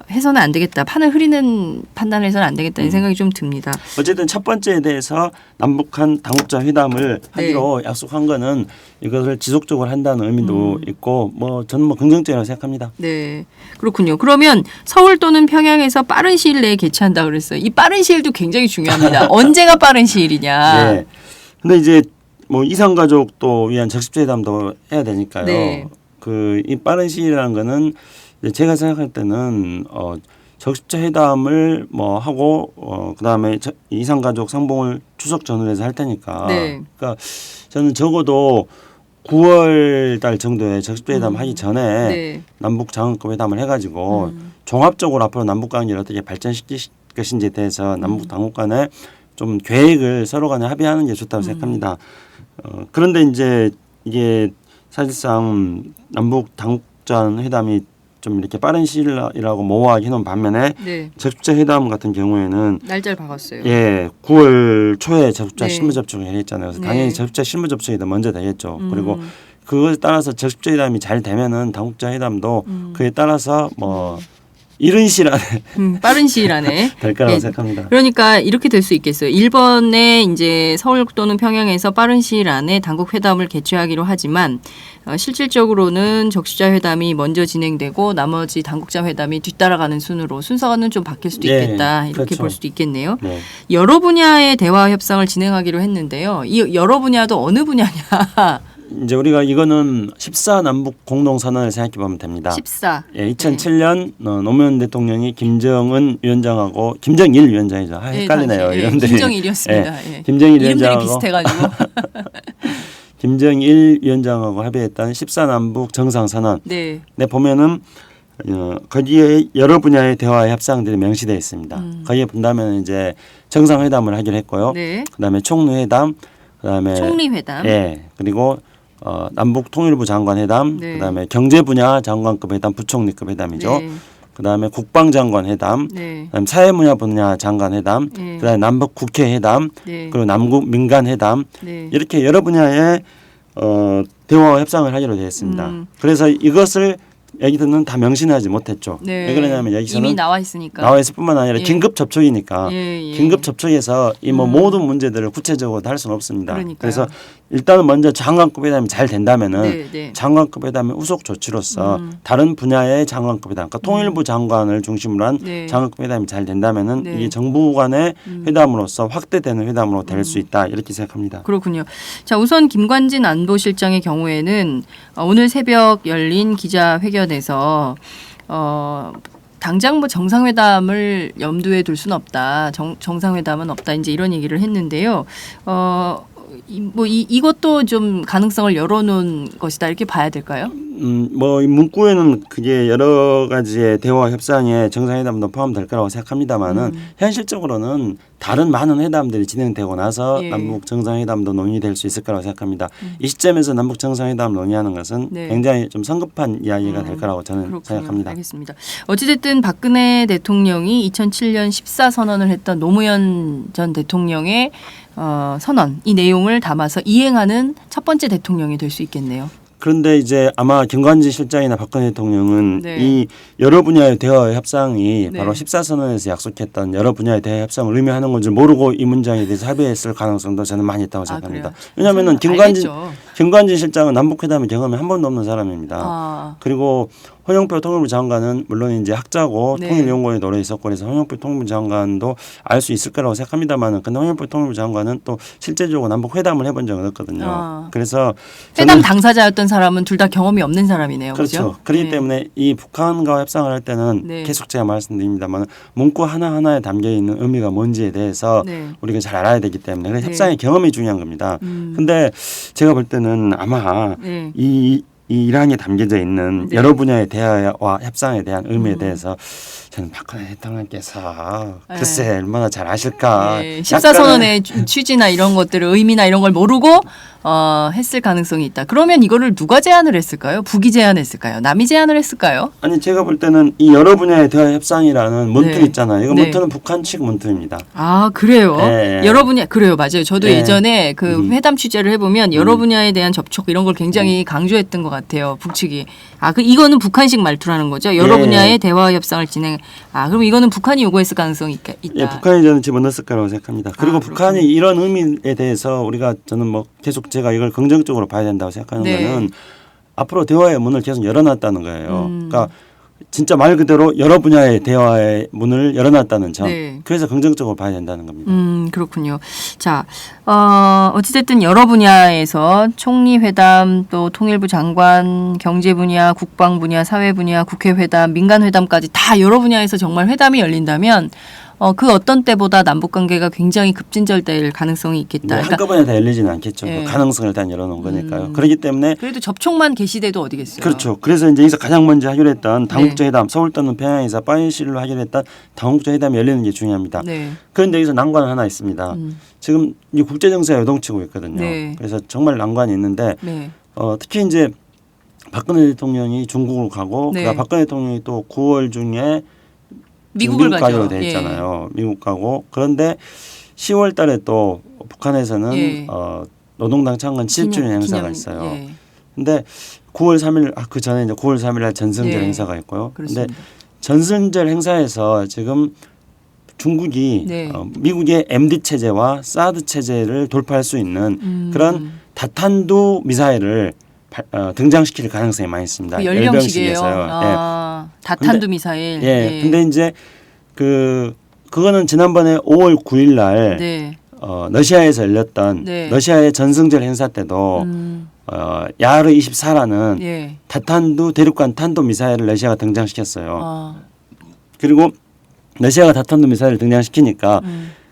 해서는 안 되겠다. 판을 흐리는 판단을 해서는 안 되겠다는 생각이 좀 듭니다. 어쨌든 첫 번째에 대해서 남북한 당국자 회담을 하기로 약속한 거는 이것을 지속적으로 한다는 의미도 있고 뭐 저는 뭐 긍정적이라고 생각합니다. 네, 그렇군요. 그러면 서울 또는 평양에서 빠른 시일 내에 개최한다 그랬어요. 이 빠른 시일도 굉장히 중요합니다. 언제가 빠른 시일이냐. 네. 근데 이제 뭐 이산가족도 위한 적십회담도 해야 되니까요. 네. 그 이 빠른 시일이라는 거는 제가 생각할 때는 적십자 회담을 뭐 하고 그다음에 이산가족 상봉을 추석 전후에서 할 테니까. 네. 그러니까 저는 적어도 9월 달 정도에 적십자 회담 하기 전에 네. 남북 장관급 회담을 해가지고 종합적으로 앞으로 남북 관계를 어떻게 발전시킬 것인지에 대해서 남북 당국 간에 좀 계획을 서로 간에 합의하는 게 좋다고 생각합니다. 그런데 이제 이게 사실상 남북 당국자 회담이 좀 이렇게 빠른 시일이라고 모호하게 해놓은 반면에 네. 적십자 회담 같은 경우에는 날짜를 바꿨어요. 9월 초에 적십자 네. 실무 접촉을 했잖아요. 그래서 네. 당연히 적십자 실무 접촉이 더 먼저 되겠죠. 그리고 그것에 따라서 적십자 회담이 잘 되면은 당국자 회담도 그에 따라서 뭐 이른 시일 안에 빠른 시일 안에 될 거라고 네. 생각합니다. 그러니까 이렇게 될 수 있겠어요. 일본에 이제 서울 또는 평양에서 빠른 시일 안에 당국 회담을 개최하기로 하지만 실질적으로는 적십자 회담이 먼저 진행되고 나머지 당국자 회담이 뒤따라가는 순으로 순서는 좀 바뀔 수도 네, 있겠다. 이렇게 그렇죠. 볼 수도 있겠네요. 네. 여러 분야의 대화 협상을 진행하기로 했는데요. 이 여러 분야도 어느 분야냐? 이제 우리가 이거는 14 남북 공동선언을 생각해 보면 됩니다. 14. 2007년 노무현 대통령이 김정은 위원장하고 김정일 위원장이죠. 헷갈리네요. 당시, 이름들이. 김정일이었습니다. 예. 김정일 이름들이 위원장하고 비슷해가지고. 김정일 위원장하고 합의했던 14남북 정상선언. 네. 네, 보면은 거기에 여러 분야의 대화 협상들이 명시되어 있습니다. 거기에 본다면 이제 정상회담을 하기로 했고요. 네. 그다음에 총리회담, 그다음에 총리회담. 예, 그리고 남북 통일부 장관 회담, 네. 그다음에 경제 분야 장관급 회담, 부총리급 회담이죠. 네. 그다음에 국방장관 회담, 네. 그다음에 사회문화 분야 장관 회담, 네. 그다음에 남북 국회 회담, 네. 그리고 남북 민간 회담 네. 이렇게 여러 분야의 대화 협상을 하기로 되어 있습니다. 그래서 이것을 여기서는 다 명시하지 못했죠. 네. 왜 그러냐면 여기서는 이미 나와 있으니까. 나와 있을 뿐만 아니라 예. 긴급 접촉이니까 예, 예. 긴급 접촉에서 이 뭐 모든 문제들을 구체적으로 할 수는 없습니다. 그러니까요. 그래서 일단은 먼저 장관급 회담이 잘 된다면은 네, 네. 장관급 회담의 후속 조치로서 다른 분야의 장관급 회담, 그러니까 통일부 장관을 중심으로 한 네. 장관급 회담이 잘 된다면은 네. 이게 정부 간의 회담으로서 확대되는 회담으로 될 수 있다 이렇게 생각합니다. 그렇군요. 자, 우선 김관진 안보실장의 경우에는 오늘 새벽 열린 기자회견에서 당장 뭐 정상회담을 염두에 둘 수는 없다. 정상회담은 없다. 이제 이런 얘기를 했는데요. 이것도 좀 가능성을 열어놓은 것이다 이렇게 봐야 될까요? 뭐 이 문구에는 그게 여러 가지의 대화 협상에 정상회담도 포함될 거라고 생각합니다만은 현실적으로는 다른 많은 회담들이 진행되고 나서 예. 남북 정상회담도 논의될 수 있을 거라고 생각합니다. 이 시점에서 남북 정상회담을 논의하는 것은 네. 굉장히 좀 성급한 이야기가 될 거라고 저는 그렇군요. 생각합니다. 알겠습니다. 어찌됐든 박근혜 대통령이 2007년 14선언을 했던 노무현 전 대통령의 선언, 이 내용을 담아서 이행하는 첫 번째 대통령이 될 수 있겠네요. 그런데 이제 아마 김관진 실장이나 박근혜 대통령은 네. 이 여러 분야의 대화 협상이 네. 바로 14선언에서 약속했던 여러 분야의 대화 협상을 의미하는 건지 모르고 이 문장에 대해서 합의했을 가능성도 저는 많이 있다고 생각합니다. 그래요? 왜냐하면 알겠죠. 김관진 실장은 남북회담의 경험이 한 번도 없는 사람입니다. 그리고 홍영표 통일부 장관은 물론 이제 학자고 네. 통일연구원에 오래 있었고 그래서 홍영표 통일부 장관도 알 수 있을 거라고 생각합니다만은 근데 홍영표 통일부 장관은 또 실제적으로 남북 회담을 해본 적은 없거든요. 그래서 회담 당사자였던 사람은 둘 다 경험이 없는 사람이네요. 그렇죠. 그렇기 네. 때문에 이 북한과 협상을 할 때는 네. 계속 제가 말씀드립니다만 문구 하나하나에 담겨 있는 의미가 뭔지에 대해서 네. 우리가 잘 알아야 되기 때문에 그래서 네. 협상의 경험이 중요한 겁니다. 근데 제가 볼 때는 아마 네. 이 일항에 담겨져 있는 네. 여러 분야의 대화와 협상에 대한 의미에 대해서 저는 박근혜 대통령께서 글쎄 얼마나 잘 아실까. 네. 14선언의 취지나 이런 것들을 의미나 이런 걸 모르고 했을 가능성이 있다. 그러면 이거를 누가 제안을 했을까요? 북이 제안했을까요? 남이 제안을 했을까요? 아니 제가 볼 때는 이 여러 분야의 대화 협상이라는 문틀 네. 있잖아요. 이거 네. 문틀은 북한 측 문틀입니다. 아, 그래요? 네. 여러 분야, 그래요. 맞아요. 저도 네. 예전에 그 회담 취재를 해보면 여러 분야에 대한 접촉 이런 걸 굉장히 강조했던 것 같아요. 북측이. 이거는 북한식 말투라는 거죠. 여러 네. 분야의 대화 협상을 진행. 그럼 이거는 북한이 요구했을 가능성이 있다. 예, 북한이 저는 집어넣었을 거라고 생각합니다. 그리고 북한이 그렇군요. 이런 의미에 대해서 우리가 저는 뭐 계속 제가 이걸 긍정적으로 봐야 된다고 생각하는 네. 거는 앞으로 대화의 문을 계속 열어놨다는 거예요. 그러니까 진짜 말 그대로 여러 분야의 대화의 문을 열어놨다는 점. 네. 그래서 긍정적으로 봐야 된다는 겁니다. 그렇군요. 자, 어찌됐든 여러 분야에서 총리 회담, 또 통일부 장관, 경제 분야, 국방 분야, 사회 분야, 국회 회담, 민간 회담까지 다 여러 분야에서 정말 회담이 열린다면 그 어떤 때보다 남북 관계가 굉장히 급진절될 가능성이 있겠다. 네, 한꺼번에 다 열리지는 않겠죠. 예. 그 가능성을 일단 열어놓은 거니까요. 그렇기 때문에 그래도 접촉만 개시돼도 어디겠어요. 그렇죠. 그래서 이제 여기서 가장 먼저 하기로 했던 당국자 회담, 서울 또는 평양에서 파리시로 하기로 했던 당국자 회담이 열리는 게 중요합니다. 네. 그런데 여기서 난관은 하나 있습니다. 지금 이 국제 정세가 요동치고 있거든요. 네. 그래서 정말 난관이 있는데 네. 특히 이제 박근혜 대통령이 중국을 가고 네. 그러니까 박근혜 대통령이 또 9월 중에 미국을 미국 가기로 가죠. 돼 있잖아요. 미국 가고 그런데 10월 달에 또 북한에서는 예. 노동당 창건 7주년 행사가 기념, 있어요. 예. 근데 9월 3일 그 전에 이제 9월 3일 날 전승절 예. 행사가 있고요. 그렇습니다. 근데 전승절 행사에서 지금 중국이 네. 미국의 MD 체제와 사드 체제를 돌파할 수 있는 그런 다탄두 미사일을 등장시킬 가능성이 많이 있습니다. 그 연령식이에요. 열병식에서요. 다탄두 미사일. 예. 근데 이제 그거는 지난번에 5월 9일 날 네. 러시아에서 열렸던 네. 러시아의 전승절 행사 때도 야르 24라는 예. 다탄두 대륙간 탄도 미사일을 러시아가 등장시켰어요. 그리고 러시아가 다탄두 미사일을 등장시키니까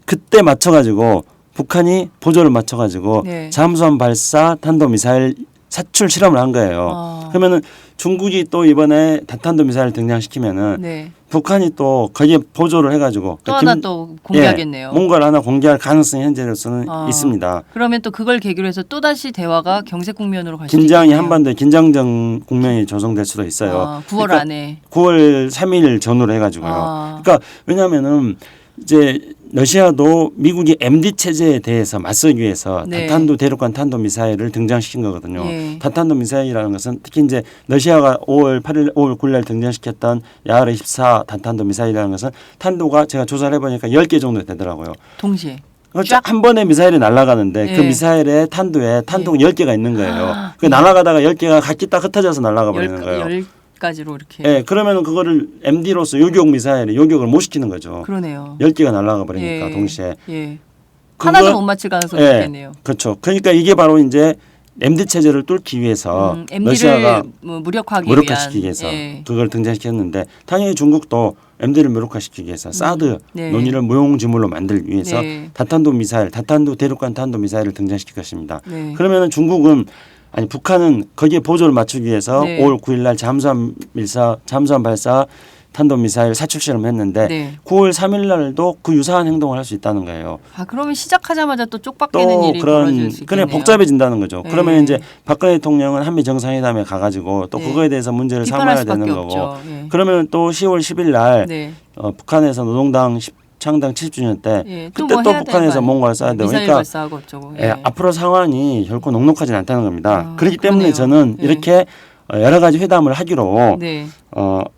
그때 맞춰가지고 북한이 보조를 맞춰가지고 네. 잠수함 발사 탄도미사일 사출 실험을 한 거예요. 그러면은 중국이 또 이번에 다탄도미사일 등장시키면은 네. 북한이 또 거기에 보조를 해가지고 또 하나 또 공개하겠네요. 뭔가를 하나 공개할 가능성이 현재로서는 있습니다. 그러면 또 그걸 계기로 해서 또 다시 대화가 경색 국면으로 갈 수도 긴장이 있겠네요. 한반도에 긴장적 국면이 조성될 수도 있어요. 9월 그러니까 안에. 9월 3일 전후로 해가지고요. 그러니까 왜냐하면은 이제 러시아도 미국이 MD 체제에 대해서 맞서기 위해서 네. 다탄도 대륙간 탄도 미사일을 등장시킨 거거든요. 예. 다탄도 미사일이라는 것은 특히 이제 러시아가 5월 9일 날 등장시켰던 야르 14 다탄도 미사일이라는 것은 탄도가 제가 조사를 해보니까 10개 정도 되더라고요. 동시에. 쫙 한 번에 미사일이 날아가는데 예. 그 미사일의 탄도가 10개가 있는 거예요. 그 날아가다가 10개가 각기 딱 흩어져서 날아가 버리는 거예요. 10가지로 이렇게. 예, 그러면은 그거를 MD로서 요격 미사일에 요격을 못 시키는 거죠. 그러네요. 10개가 날아가 버리니까 예. 동시에. 예. 그거- 하나도 못 맞힐 가능성이 예, 있겠네요. 그렇죠. 그러니까 이게 바로 이제 MD 체제를 뚫기 위해서 MD를 러시아가 무력화시키기 무력화시키기 위해서 예. 그걸 등장시켰는데 당연히 중국도 MD를 무력화시키기 위해서 사드 네. 논의를 무용지물로 만들기 위해서 네. 다탄도 미사일, 다탄도 대륙간 탄도 미사일을 등장시킬 것입니다. 네. 그러면은 북한은 거기에 보조를 맞추기 위해서 네. 5월 9일 날 잠수함 발사 탄도미사일 사출 실험을 했는데 네. 9월 3일 날도 그 유사한 행동을 할 수 있다는 거예요. 그러면 시작하자마자 또 쪽박되는 또 일이 벌어질 수 그냥 있겠네요. 복잡해진다는 거죠. 네. 그러면 이제 박근혜 대통령은 한미 정상회담에 가가지고 또 네. 그거에 대해서 문제를 비판할 삼아야 되는 수밖에 거고. 없죠. 예. 그러면 또 10월 10일 날 네. 북한에서 노동당 창당 70주년 때 예. 그때 뭐 또 해야 될 북한에서 거 아니에요. 뭔가를 써야 돼요. 미사일 그러니까 발사하고 어쩌고. 예, 앞으로 상황이 결코 녹록하지 않다는 겁니다. 그렇기 그러네요. 때문에 저는 예. 이렇게 여러 가지 회담을 하기로 네.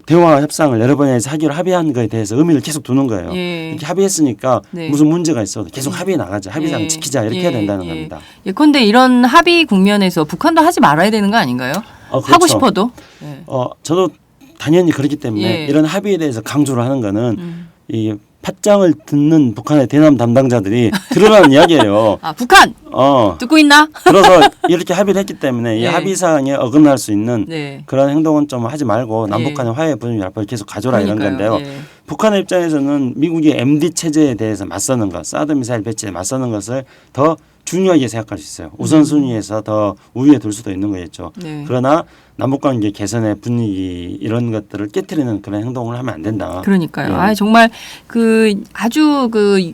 대화 협상을 여러 번에서 하기로 합의한 거에 대해서 의미를 계속 두는 거예요. 예. 이렇게 합의했으니까 네. 무슨 문제가 있어도 계속 합의해 나가자. 합의장 예. 지키자. 이렇게 예. 해야 된다는 예. 겁니다. 예컨대 이런 합의 국면에서 북한도 하지 말아야 되는 거 아닌가요? 그렇죠. 하고 싶어도. 예. 저도 당연히 그렇기 때문에 예. 이런 합의에 대해서 강조를 하는 거는 이 팟짱을 듣는 북한의 대남 담당자들이 들으라는 이야기예요. 북한 듣고 있나? 그래서 이렇게 합의를 했기 때문에 이 네. 합의 사항에 어긋날 수 있는 네. 그런 행동은 좀 하지 말고 남북 예. 간의 화해 분위기를 앞으로 계속 가져라 이런 그러니까요. 건데요. 예. 북한의 입장에서는 미국의 MD 체제에 대해서 맞서는 것, 사드 미사일 배치에 맞서는 것을 더 중요하게 생각할 수 있어요. 우선순위에서 더 우위에 둘 수도 있는 거겠죠. 네. 그러나 남북관계 개선의 분위기 이런 것들을 깨트리는 그런 행동을 하면 안 된다. 그러니까요. 예. 정말 아주 그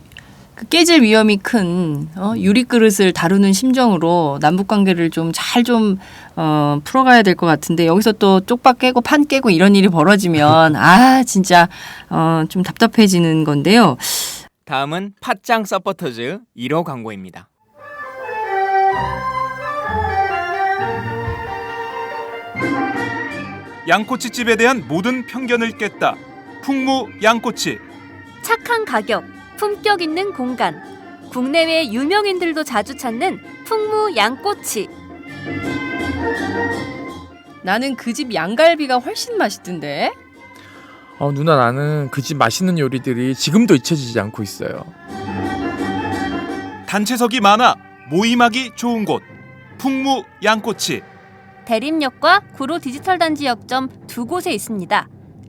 깨질 위험이 큰 유리 그릇을 다루는 심정으로 남북 관계를 좀 잘 풀어가야 될 것 같은데 여기서 또 쪽박 깨고 판 깨고 이런 일이 벌어지면 진짜 좀 답답해지는 건데요. 다음은 팟짱 서포터즈 1호 광고입니다. 양꼬치집에 대한 모든 편견을 깼다. 풍무 양꼬치. 착한 가격, 품격 있는 공간. 국내외 유명인들도 자주 찾는 풍무 양꼬치. 나는 그 집 양갈비가 훨씬 맛있던데. 누나 나는 그 집 맛있는 요리들이 지금도 잊혀지지 않고 있어요. 단체석이 많아 모임하기 좋은 곳. 풍무 양꼬치. 대림역과 구로 디지털 단지 역점 두 곳에 있습니다.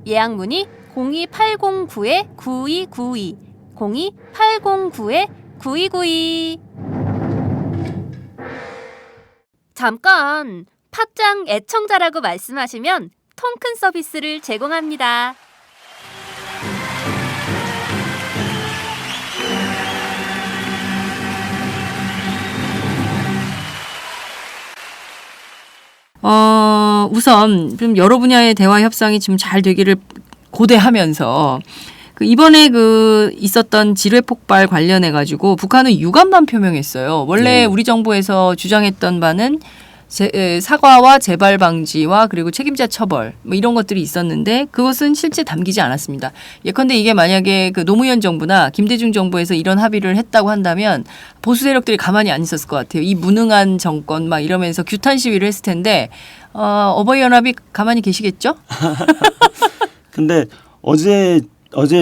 예약 문의 02809-9292, 02809-9292. 잠깐, 팟짱 애청자라고 말씀하시면 통큰 서비스를 제공합니다. 우선 좀 여러 분야의 대화 협상이 지금 잘 되기를 고대하면서 이번에 있었던 지뢰 폭발 관련해 가지고 북한은 유감만 표명했어요. 원래 우리 정부에서 주장했던 바는 사과와 재발 방지와 그리고 책임자 처벌 이런 것들이 있었는데 그것은 실제 담기지 않았습니다. 예컨대 이게 만약에 노무현 정부나 김대중 정부에서 이런 합의를 했다고 한다면 보수 세력들이 가만히 안 있었을 것 같아요. 이 무능한 정권 막 이러면서 규탄 시위를 했을 텐데 어버이 연합이 가만히 계시겠죠? 근데 어제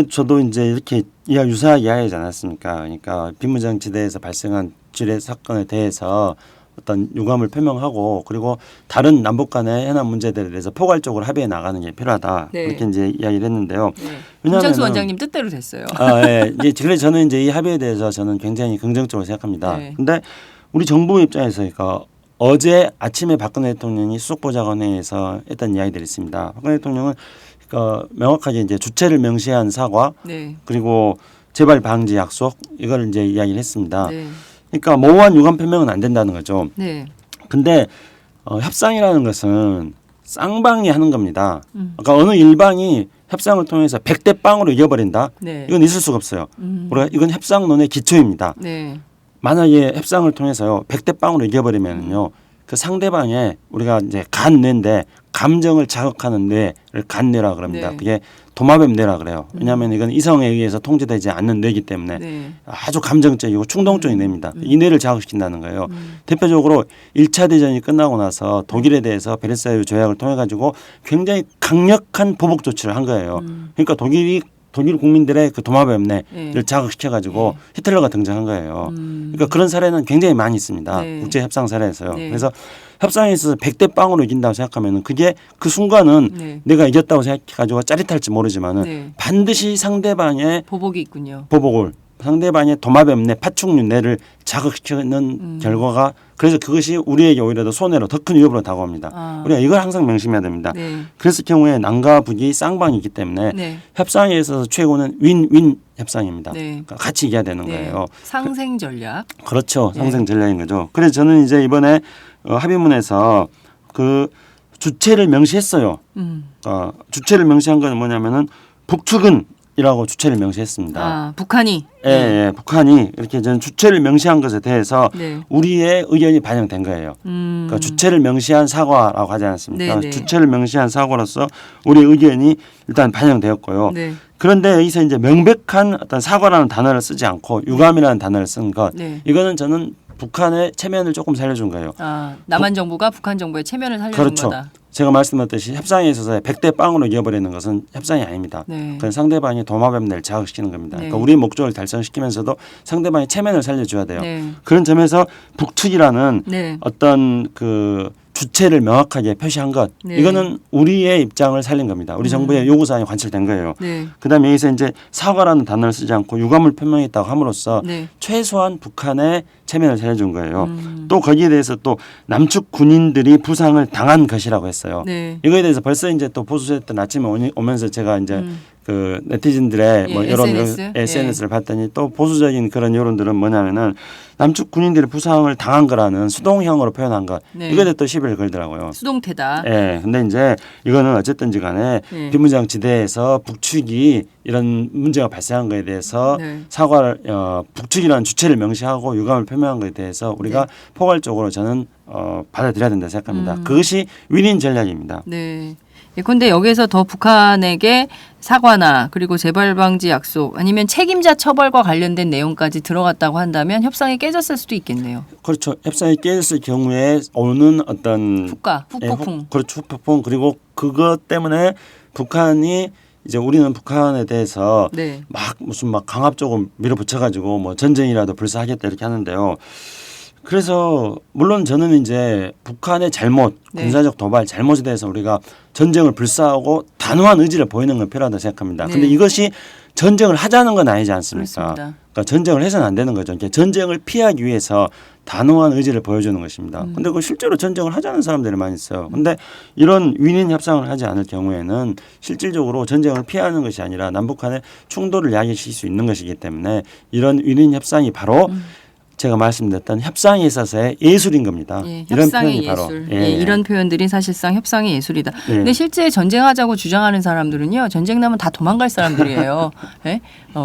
저도 이제 이렇게 유사하게 이야기하지 않았습니까? 그러니까 비무장지대에서 발생한 지뢰 사건에 대해서 어떤 유감을 표명하고 그리고 다른 남북 간의 해남 문제들에 대해서 포괄적으로 합의해 나가는 게 필요하다. 네. 그렇게 이제 이야기를 했는데요. 네. 김창수 원장님 뜻대로 됐어요. 예. 이제 그래서 저는 이제 이 합의에 대해서 저는 굉장히 긍정적으로 생각합니다. 네. 근데 우리 정부 입장에서 그러니까 어제 아침에 박근혜 대통령이 수석보좌관회의에서 했던 이야기들이 있습니다. 박근혜 대통령은 그러니까 명확하게 이제 주체를 명시한 사과 네. 그리고 재발 방지 약속 이걸 이제 이야기를 했습니다. 네. 그러니까 모호한 유감 표명은 안 된다는 거죠. 네. 근데 협상이라는 것은 쌍방이 하는 겁니다. 그러니까 어느 일방이 협상을 통해서 100대 0으로 이겨버린다. 네. 이건 있을 수가 없어요. 우리가 이건 협상론의 기초입니다. 네. 만약에 협상을 통해서요 100대 0으로 이겨버리면요 그 상대방의 우리가 이제 간뇌인데 감정을 자극하는 뇌를 간뇌라 그럽니다. 네. 그게 도마뱀 뇌라 그래요. 왜냐하면 이건 이성에 의해서 통제되지 않는 뇌이기 때문에 네. 아주 감정적이고 충동적인 뇌입니다. 이 뇌를 자극시킨다는 거예요. 대표적으로 1차 대전이 끝나고 나서 독일에 대해서 베르사유 조약을 통해 가지고 굉장히 강력한 보복 조치를 한 거예요. 그러니까 독일 국민들의 그 도마뱀뇌를 네. 자극시켜 가지고 히틀러가 등장한 거예요. 그러니까 그런 사례는 굉장히 많이 있습니다. 네. 국제 협상 사례에서요. 네. 그래서 협상에 있어서 100대 0으로 이긴다고 생각하면은 그게 그 순간은 네. 내가 이겼다고 생각해 가지고 짜릿할지 모르지만은 네. 반드시 상대방의 보복이 있군요. 보복을 상대방의 도마뱀뇌 파충류뇌를 자극시키는 결과가 그래서 그것이 우리에게 오히려 더 손해로 더 큰 위협으로 다가옵니다. 아. 우리가 이걸 항상 명심해야 됩니다. 네. 그랬을 경우에 남과 북이 쌍방이기 때문에 네. 협상에 있어서 최고는 윈윈 협상입니다. 네. 그러니까 같이 이겨야 되는 네. 거예요. 상생 전략. 그렇죠. 네. 상생 전략인 거죠. 그래서 저는 이제 이번에 합의문에서 그 주체를 명시했어요. 주체를 명시한 건 뭐냐면은 북측은이라고 주체를 명시했습니다. 아, 북한이. 예, 북한이 이렇게 저는 주체를 명시한 것에 대해서 네. 우리의 의견이 반영된 거예요. 그러니까 주체를 명시한 사과라고 하지 않았습니까? 네, 네. 주체를 명시한 사과로서 우리의 의견이 일단 반영되었고요. 네. 그런데 여기서 이제 명백한 어떤 사과라는 단어를 쓰지 않고 유감이라는 단어를 쓴 것, 네. 이거는 저는 북한의 체면을 조금 살려준 거예요. 아, 남한 정부가 북한 정부의 체면을 살려준 그렇죠. 거다. 제가 말씀드렸듯이 협상에 있어서 100대 0으로 이겨버리는 것은 협상이 아닙니다. 네. 그건 상대방이 도마뱀뇌를 자극시키는 겁니다. 네. 그러니까 우리의 목적을 달성시키면서도 상대방의 체면을 살려줘야 돼요. 네. 그런 점에서 북측이라는 네. 어떤 그 주체를 명확하게 표시한 것, 네. 이거는 우리의 입장을 살린 겁니다. 우리 정부의 요구사항이 관철된 거예요. 네. 그다음에 여기서 이제 사과라는 단어를 쓰지 않고 유감을 표명했다고 함으로써 네. 최소한 북한의 체면을 살려준 거예요. 또 거기에 대해서 또 남측 군인들이 부상을 당한 것이라고 했어요. 네. 이거에 대해서 벌써 이제 또 보수세들 아침에 오면서 제가 이제 그 네티즌들의 예, 뭐 여론 SNS? SNS를 봤더니 또 보수적인 그런 여론들은 뭐냐면은 남측 군인들이 부상을 당한 거라는 수동형으로 표현한 것, 네. 이거에 또 시비를 걸더라고요. 수동태다. 예. 근데 이제 이거는 어쨌든지 간에 네. 비무장 지대에서 북측이 이런 문제가 발생한 거에 대해서 네. 사과를 북측이라는 주체를 명시하고 유감을 표명한 거에 대해서 우리가 네. 포괄적으로 저는 받아들여야 된다 생각합니다. 그것이 윈윈 전략입니다. 네. 예컨대 여기에서 더 북한에게 사과나 그리고 재발 방지 약속 아니면 책임자 처벌과 관련된 내용까지 들어갔다고 한다면 협상이 깨졌을 수도 있겠네요. 그렇죠. 협상이 깨졌을 경우에 오는 어떤 후폭풍. 그렇죠. 후폭풍. 그리고 그것 때문에 북한이 이제 우리는 북한에 대해서 네. 막 무슨 막 강압적으로 밀어붙여가지고 뭐 전쟁이라도 불사하겠다 이렇게 하는데요. 그래서 물론 저는 이제 북한의 잘못, 네. 군사적 도발 잘못에 대해서 우리가 전쟁을 불사하고 단호한 의지를 보이는 건 필요하다고 생각합니다. 네. 근데 이것이 전쟁을 하자는 건 아니지 않습니까? 그렇습니다. 그러니까 전쟁을 해서는 안 되는 거죠. 그러니까 전쟁을 피하기 위해서 단호한 의지를 보여주는 것입니다. 근데 그 실제로 전쟁을 하자는 사람들이 많이 있어요. 근데 이런 윈윈 협상을 하지 않을 경우에는 실질적으로 전쟁을 피하는 것이 아니라 남북 간의 충돌을 야기시킬 수 있는 것이기 때문에 이런 윈윈 협상이 바로 제가 말씀드렸던 협상에 있어서의 예술인 겁니다. 예, 이런 협상의 표현이 예술. 바로 예, 이런 표현들이 사실상 협상의 예술이다. 예. 근데 실제 전쟁하자고 주장하는 사람들은요, 전쟁 나면 다 도망갈 사람들이에요. 예?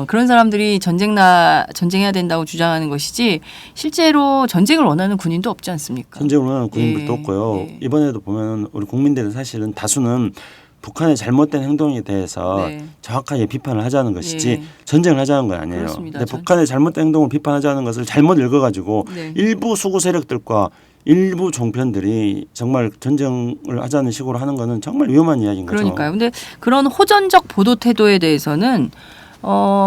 그런 사람들이 전쟁해야 된다고 주장하는 것이지 실제로 전쟁을 원하는 군인도 없지 않습니까? 전쟁을 원하는 군인들도 예, 없고요. 예. 이번에도 보면 우리 국민들은 사실은 다수는 북한의 잘못된 행동에 대해서 네. 정확하게 비판을 하자는 것이지 예. 전쟁을 하자는 건 아니에요. 그렇습니다. 근데 북한의 잘못된 행동을 비판하자는 것을 잘못 읽어가지고 네. 일부 수구 세력들과 일부 종편들이 정말 전쟁을 하자는 식으로 하는 거는 정말 위험한 이야기인 거죠. 그러니까요. 근데 그런 호전적 보도 태도에 대해서는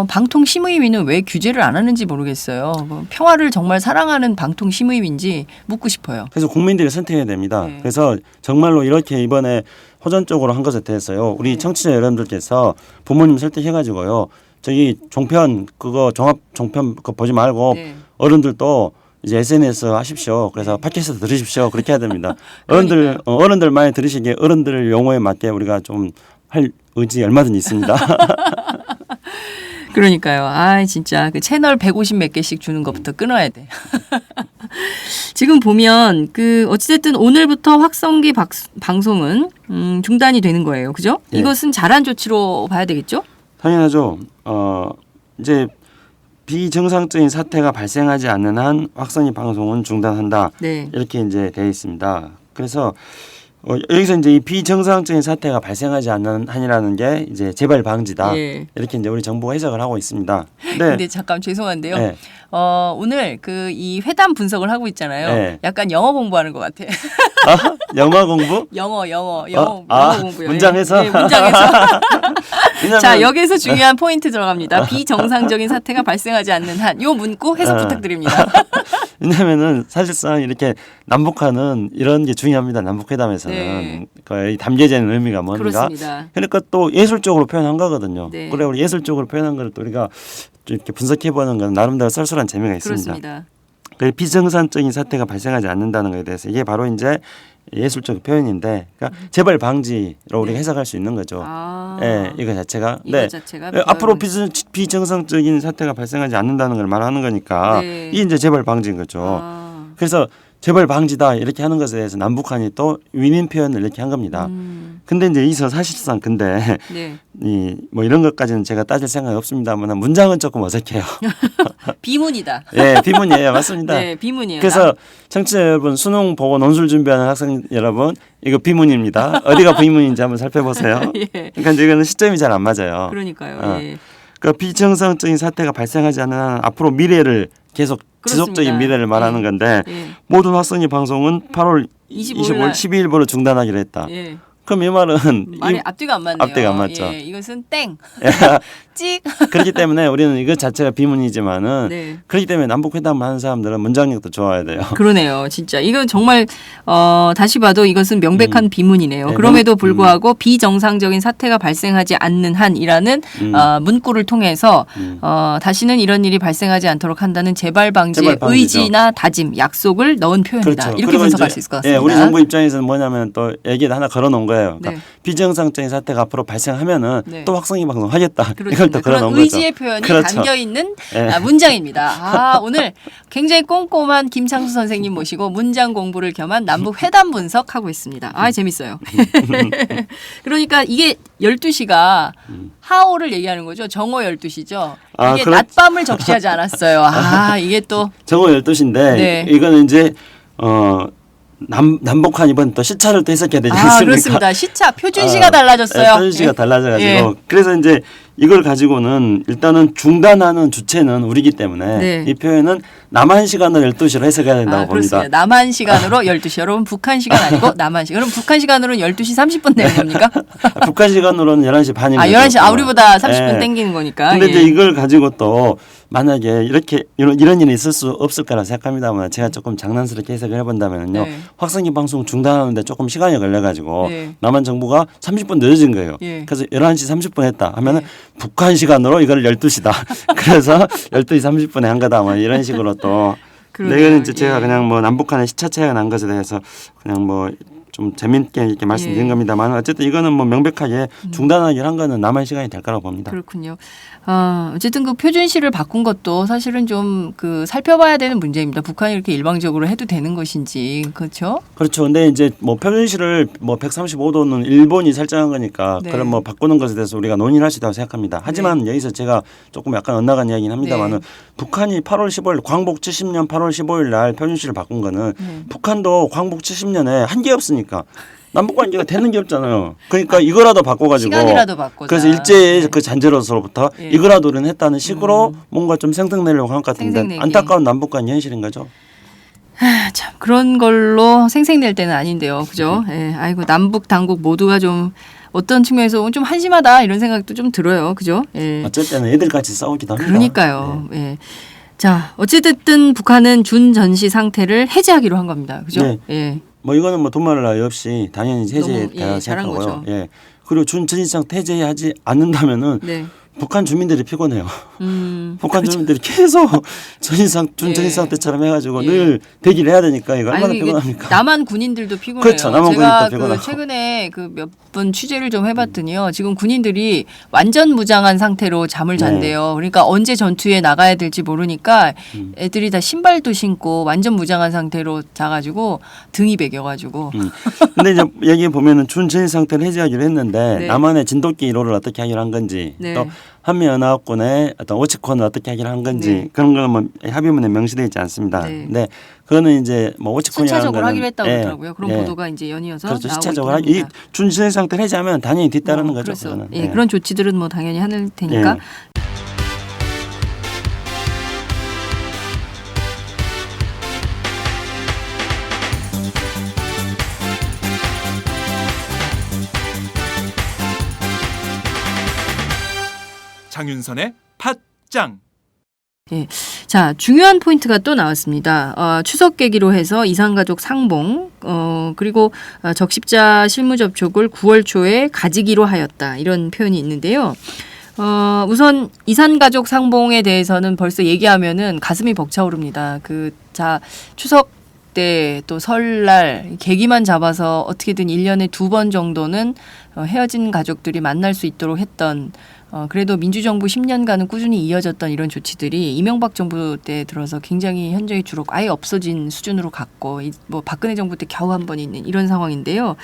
방통 심의위는 왜 규제를 안 하는지 모르겠어요. 평화를 정말 사랑하는 방통 심의위인지 묻고 싶어요. 그래서 국민들이 선택해야 됩니다. 네. 그래서 정말로 이렇게 이번에 호전적으로 한 것에 대해서요. 우리 네. 청취자 여러분들께서 부모님 설득해가지고요. 저기 종편 그거 종합 종편 그거 보지 말고 네. 어른들도 이제 SNS 하십시오. 그래서 팟캐스트 들으십시오. 그렇게 해야 됩니다. 그러니까요. 어른들 많이 들으시기에 어른들 용어에 맞게 우리가 좀 할 의지 얼마든지 있습니다. 그러니까요. 아 진짜 그 채널 150 몇 개씩 주는 것부터 끊어야 돼. 지금 보면 그 어찌됐든 오늘부터 확성기 방송은 중단이 되는 거예요. 그죠? 예. 이것은 잘한 조치로 봐야 되겠죠? 당연하죠. 이제 비정상적인 사태가 발생하지 않는 한 확성기 방송은 중단한다. 네. 이렇게 이제 되어 있습니다. 그래서 여기서 이제 이 비정상적인 사태가 발생하지 않는 한이라는 게 이제 재발 방지다. 예. 이렇게 이제 우리 정부가 해석을 하고 있습니다. 근데 잠깐 죄송한데요. 네. 오늘 그 이 회담 분석을 하고 있잖아요. 네. 약간 영어 공부하는 것 같아. 영어 공부? 영어 공부요. 문장에서? 네, 문장에서. 왜냐면 자 여기서 중요한 포인트 들어갑니다. 비정상적인 사태가 발생하지 않는 한 요 문구 해석 부탁드립니다. 왜냐하면은 사실상 이렇게 남북한은 이런 게 중요합니다. 남북회담에서는 네. 그 담겨지는 의미가 뭔가. 그렇습니다. 그러니까 또 예술적으로 표현한 거거든요. 네. 그래 우리 예술적으로 표현한 걸 또 우리가 좀 이렇게 분석해보는 건 나름대로 쏠쏠한 재미가 있습니다. 그렇습니다. 그 비정상적인 사태가 발생하지 않는다는 것에 대해서 이게 바로 이제 예술적 표현인데, 그러니까 재발 방지로 우리가 해석할 수 있는 거죠. 아, 예, 이거 자체가. 이거 자체가 앞으로 비정상적인 사태가 발생하지 않는다는 걸 말하는 거니까 네. 이게 이제 재발 방지인 거죠. 아, 그래서 재발 방지다 이렇게 하는 것에 대해서 남북한이 또 위민 표현을 이렇게 한 겁니다. 근데 이제 이서 사실상 근데 네. 이 뭐 이런 것까지는 제가 따질 생각이 없습니다만 문장은 조금 어색해요. 비문이다. 예, 비문이에요, 맞습니다. 네, 비문이에요. 그래서 청취자 여러분, 수능 보고 논술 준비하는 학생 여러분, 이거 비문입니다. 어디가 비문인지 한번 살펴보세요. 예. 그러니까 이거는 시점이 잘 안 맞아요. 그러니까요. 예. 그러니까 비정상적인 사태가 발생하지 않는 한 앞으로 미래를 계속 지속적인 그렇습니다. 미래를 말하는 예. 건데 예. 모든 확성기 방송은 8월 25일 날. 12일부로 중단하기로 했다. 예. 그럼 이 말은 말이 앞뒤가 안 맞네요. 앞뒤가 안 맞죠. 예, 이것은 땡. 찍. 그렇기 때문에 우리는 이것 자체가 비문이지만은 네. 그렇기 때문에 남북회담을 하는 사람들은 문장력도 좋아야 돼요. 그러네요. 진짜 이건 정말 다시 봐도 이것은 명백한 비문이네요. 네, 그럼에도 불구하고 비정상적인 사태가 발생하지 않는 한이라는 문구를 통해서 다시는 이런 일이 발생하지 않도록 한다는 재발 방지의 재발 방지죠. 의지나 다짐, 약속을 넣은 표현이다. 그렇죠. 이렇게 그리고 분석할 이제, 수 있을 것 같습니다. 예, 우리 정부 입장에서는 뭐냐면 또 얘기를 하나 걸어놓은 거예요. 그러니까 네. 비정상적인 사태가 앞으로 발생하면은 네. 또 확성기 방송 하겠다. 이걸 그렇습니다. 또 걸어놓은 그런 거죠. 의지의 표현이 그렇죠. 담겨 있는 예. 문장입니다. 아, 오늘 굉장히 꼼꼼한 김창수 선생님 모시고 문장 공부를 겸한 남북 회담 분석하고 있습니다. 아, 재밌어요. 그러니까 이게 12시가 하오를 얘기하는 거죠. 정오 12시죠. 아, 이게 그렇- 낮밤을 적시하지 않았어요. 아, 이게 또 정오 12시인데 네. 이거는 이제 남북한 이번 또 시차를 또 해석해야 되지 않습니까? 그렇습니다. 시차 표준시가 달라졌어요. 표준시가 예. 달라져가지고 예. 그래서 이제 이걸 가지고는 일단은 중단하는 주체는 우리기 때문에 네. 이 표현은 남한 시간을 12시로 해석해야 된다고 봅니다. 그렇습니다. 남한 시간으로 12시. 여러분 북한 시간 아니고 남한 시간. 그럼 북한 시간으로는 12시 30분 되는 겁니까? 북한 시간으로는 11시 반입니다. 11시. 우리보다 30분 예. 땡기는 거니까. 근데 이제 예. 이걸 가지고 또 만약에 이런 일이 있을 수 없을 거라 생각합니다만 제가 조금 장난스럽게 해석을 해본다면요. 네. 확성기 방송 중단하는데 조금 시간이 걸려가지고 네. 남한 정부가 30분 늦어진 거예요. 예. 그래서 11시 30분 했다 하면은 네. 북한 시간으로 이걸 12시다. 그래서 12시 30분에 한 거다. 뭐 이런 식으로 또 그러네요. 내가 이제 제가 예. 그냥 뭐 남북한의 시차 차이가 난 것에 대해서 그냥 뭐 좀 재밌게 이렇게 말씀드린 예. 겁니다만 어쨌든 이거는 뭐 명백하게 중단하기로 한 거는 남한 시간이 될 거라고 봅니다. 그렇군요. 어쨌든 그 표준시를 바꾼 것도 사실은 좀 그 살펴봐야 되는 문제입니다. 북한이 이렇게 일방적으로 해도 되는 것인지 그렇죠? 그렇죠. 근데 이제 뭐 표준시를 뭐 135도는 일본이 설정한 거니까 네. 그럼 뭐 바꾸는 것에 대해서 우리가 논의를 할 수 있다고 생각합니다. 하지만 여기서 제가 조금 약간 엇나간 이야기는 합니다만은 네. 북한이 8월 15일 광복 70년 8월 15일 날 표준시를 바꾼 거는 북한도 광복 70년에 한 게 없으니까 남북 관계가 되는 게 없잖아요. 그러니까 이거라도 바꿔가지고 시간이라도 바꾸자. 그래서 일제의 네. 그 잔재로서부터 예. 이거라도는 했다는 식으로 뭔가 좀 생색내려고 한 것 같은데 생색내기. 안타까운 남북 간 현실인 거죠. 참 그런 걸로 생색낼 때는 아닌데요. 그죠? 예. 아이고 남북 당국 모두가 좀 어떤 측면에서 좀 한심하다 이런 생각도 좀 들어요. 그죠? 예. 어쩔 때는 애들같이 싸우기도 합니다. 그러니까요. 예. 자, 어찌됐든 북한은 준전시 상태를 해제하기로 한 겁니다. 그죠? 네. 예. 뭐 이거는 뭐 돈말할 나위 없이 당연히 너무, 해제해야 잘한 생각하고요. 거죠. 예. 그리고 준전시 상태 해제하지 않는다면은 네. 북한 주민들이 피곤해요. 북한 그렇죠. 주민들이 계속 준전시 상태처럼 해가지고 예. 늘 대기를 해야 되니까 이거 얼마나 아니, 이게 피곤합니까? 남한 군인들도 피곤해요. 그렇죠. 남한 제가 군인도 피곤하고. 최근에 몇 번 취재를 좀 해봤더니요. 지금 군인들이 완전 무장한 상태로 잠을 네. 잔대요. 그러니까 언제 전투에 나가야 될지 모르니까 애들이 다 신발도 신고 완전 무장한 상태로 자가지고 등이 베겨가지고. 근데 이제 여기 보면은 준전시 상태를 해제하기로 했는데 네. 남한의 진돗개 1호를 어떻게 하기로 한 건지 네. 또 한미연합군의 어떤 오치콘을 어떻게 하기로 한 건지 네. 그런 거는 뭐 합의문에 명시되어 있지 않습니다. 네. 근데 그거는 이제 뭐 오치콘이라는 순차적으로 거는 하기로 했다고 예, 그러더라고요. 그런 예. 보도가 이제 연이어서 그렇죠. 나오고 시차적으로 있긴 이 합니다. 준전시 상태를 해제하면 당연히 뒤따르는 거죠. 그렇죠. 그거는. 예, 예. 그런 조치들은 뭐 당연히 하는 테니까. 예. 장윤선의 팟짱. 자, 중요한 포인트가 또 나왔습니다. 추석 계기로 해서 이산가족 상봉, 그리고 적십자 실무 접촉을 9월 초에 가지기로 하였다. 이런 표현이 있는데요. 우선 이산가족 상봉에 대해서는 벌써 얘기하면은 가슴이 벅차오릅니다. 추석 때 또 설날 계기만 잡아서 어떻게든 1년에 2번 정도는 헤어진 가족들이 만날 수 있도록 했던 그래도 민주정부 10년간은 꾸준히 이어졌던 이런 조치들이 이명박 정부 때 들어서 굉장히 현저히 줄었고 아예 없어진 수준으로 갔고 뭐 박근혜 정부 때 겨우 한 번 있는 이런 상황인데요.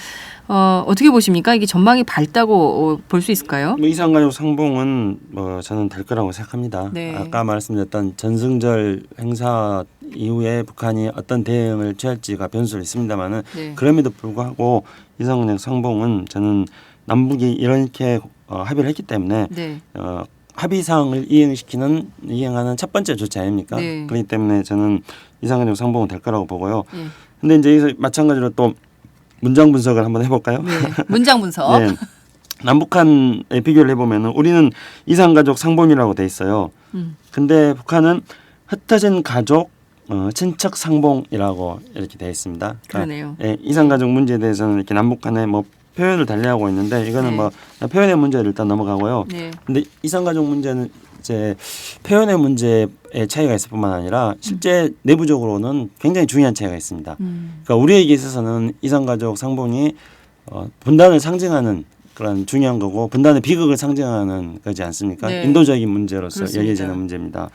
어떻게 보십니까? 이게 전망이 밝다고 볼 수 있을까요? 뭐 이산가족 상봉은 뭐 저는 될 거라고 생각합니다. 네. 아까 말씀드렸던 전승절 행사 이후에 북한이 어떤 대응을 취할지가 변수는 있습니다만은 네. 그럼에도 불구하고 이산가족 상봉은 저는 남북이 이렇게 합의를 했기 때문에 네. 합의 사항을 이행하는 첫 번째 조치 아닙니까? 네. 그렇기 때문에 저는 이산가족 상봉은 될 거라고 보고요. 네. 근데 이제 여기서 마찬가지로 또 문장 분석을 한번 해볼까요? 네. 문장 분석. 네. 남북한에 비교를 해보면 우리는 이산가족 상봉이라고 돼 있어요. 근데 북한은 흩어진 가족 친척 상봉이라고 이렇게 돼 있습니다. 그러네요. 예, 이산가족 문제에 대해서는 이렇게 남북한에 뭐 표현을 달리하고 있는데 이거는 네. 뭐 표현의 문제를 일단 넘어가고요. 네. 근데 이산가족 문제는 이제 표현의 문제의 차이가 있을 뿐만 아니라 실제 내부적으로는 굉장히 중요한 차이가 있습니다. 그러니까 우리에게 있어서는 이산가족 상봉이 분단을 상징하는 그런 중요한 거고 분단의 비극을 상징하는 거지 않습니까? 네. 인도적인 문제로서 그렇습니다. 여겨지는 문제입니다.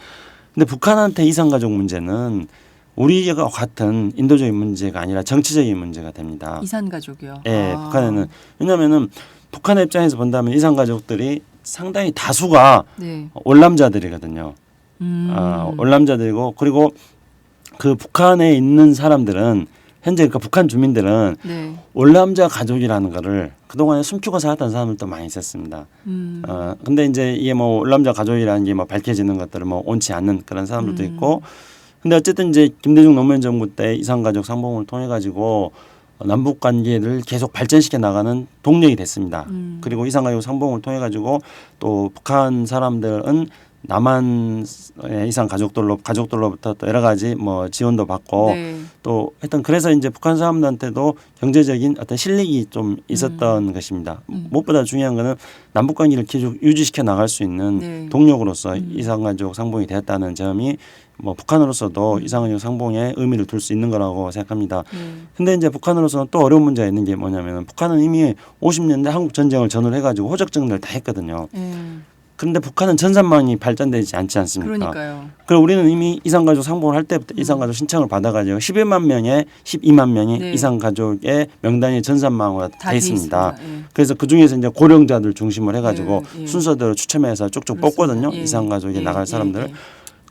근데 북한한테 이산가족 문제는 우리가 같은 인도적인 문제가 아니라 정치적인 문제가 됩니다. 이산가족이요. 예, 북한에는 왜냐하면은 북한의 입장에서 본다면 이산가족들이 상당히 다수가 네. 월남자들이거든요. 월남자들이고 그리고 그 북한에 있는 사람들은 현재 그러니까 북한 주민들은 네. 월남자 가족이라는 거를 그동안에 숨기고 살았던 사람들도 많이 있었습니다. 근데 이제 이게 뭐 월남자 가족이라는 게 뭐 밝혀지는 것들을 뭐 옳지 않는 그런 사람들도 있고 근데 어쨌든 이제 김대중 노무현 정부 때 이산가족 상봉을 통해 가지고 남북 관계를 계속 발전시켜 나가는 동력이 됐습니다. 그리고 이산가족 상봉을 통해 가지고 또 북한 사람들은 남한 이산 가족들로부터 또 여러 가지 뭐 지원도 받고 네. 또 하여튼 그래서 이제 북한 사람들한테도 경제적인 어떤 실력이 좀 있었던 것입니다. 무엇보다 중요한 거는 남북 관계를 계속 유지시켜 나갈 수 있는 네. 동력으로서 이산가족 상봉이 되었다는 점이 뭐 북한으로서도 이산가족 상봉에 의미를 둘 수 있는 거라고 생각합니다. 근데 이제 북한으로서는 또 어려운 문제가 있는 게 뭐냐면 북한은 이미 50년대 한국 전쟁을 전후로 해가지고 호적 정리를 다 했거든요. 그런데 북한은 전산망이 발전되지 않지 않습니까? 그러니까요. 그럼 우리는 이미 이산가족 상봉을 할 때부터 이산가족 신청을 받아가지고 11만 명에 12만 명이 네. 이산가족의 명단이 전산망으로 다 돼 있습니다. 돼 있습니다. 그래서 그 중에서 이제 고령자들 중심으로 해가지고 예, 예. 순서대로 추첨해서 쭉쭉 그렇습니다. 뽑거든요. 예, 이산가족에 예, 나갈 예, 사람들. 예.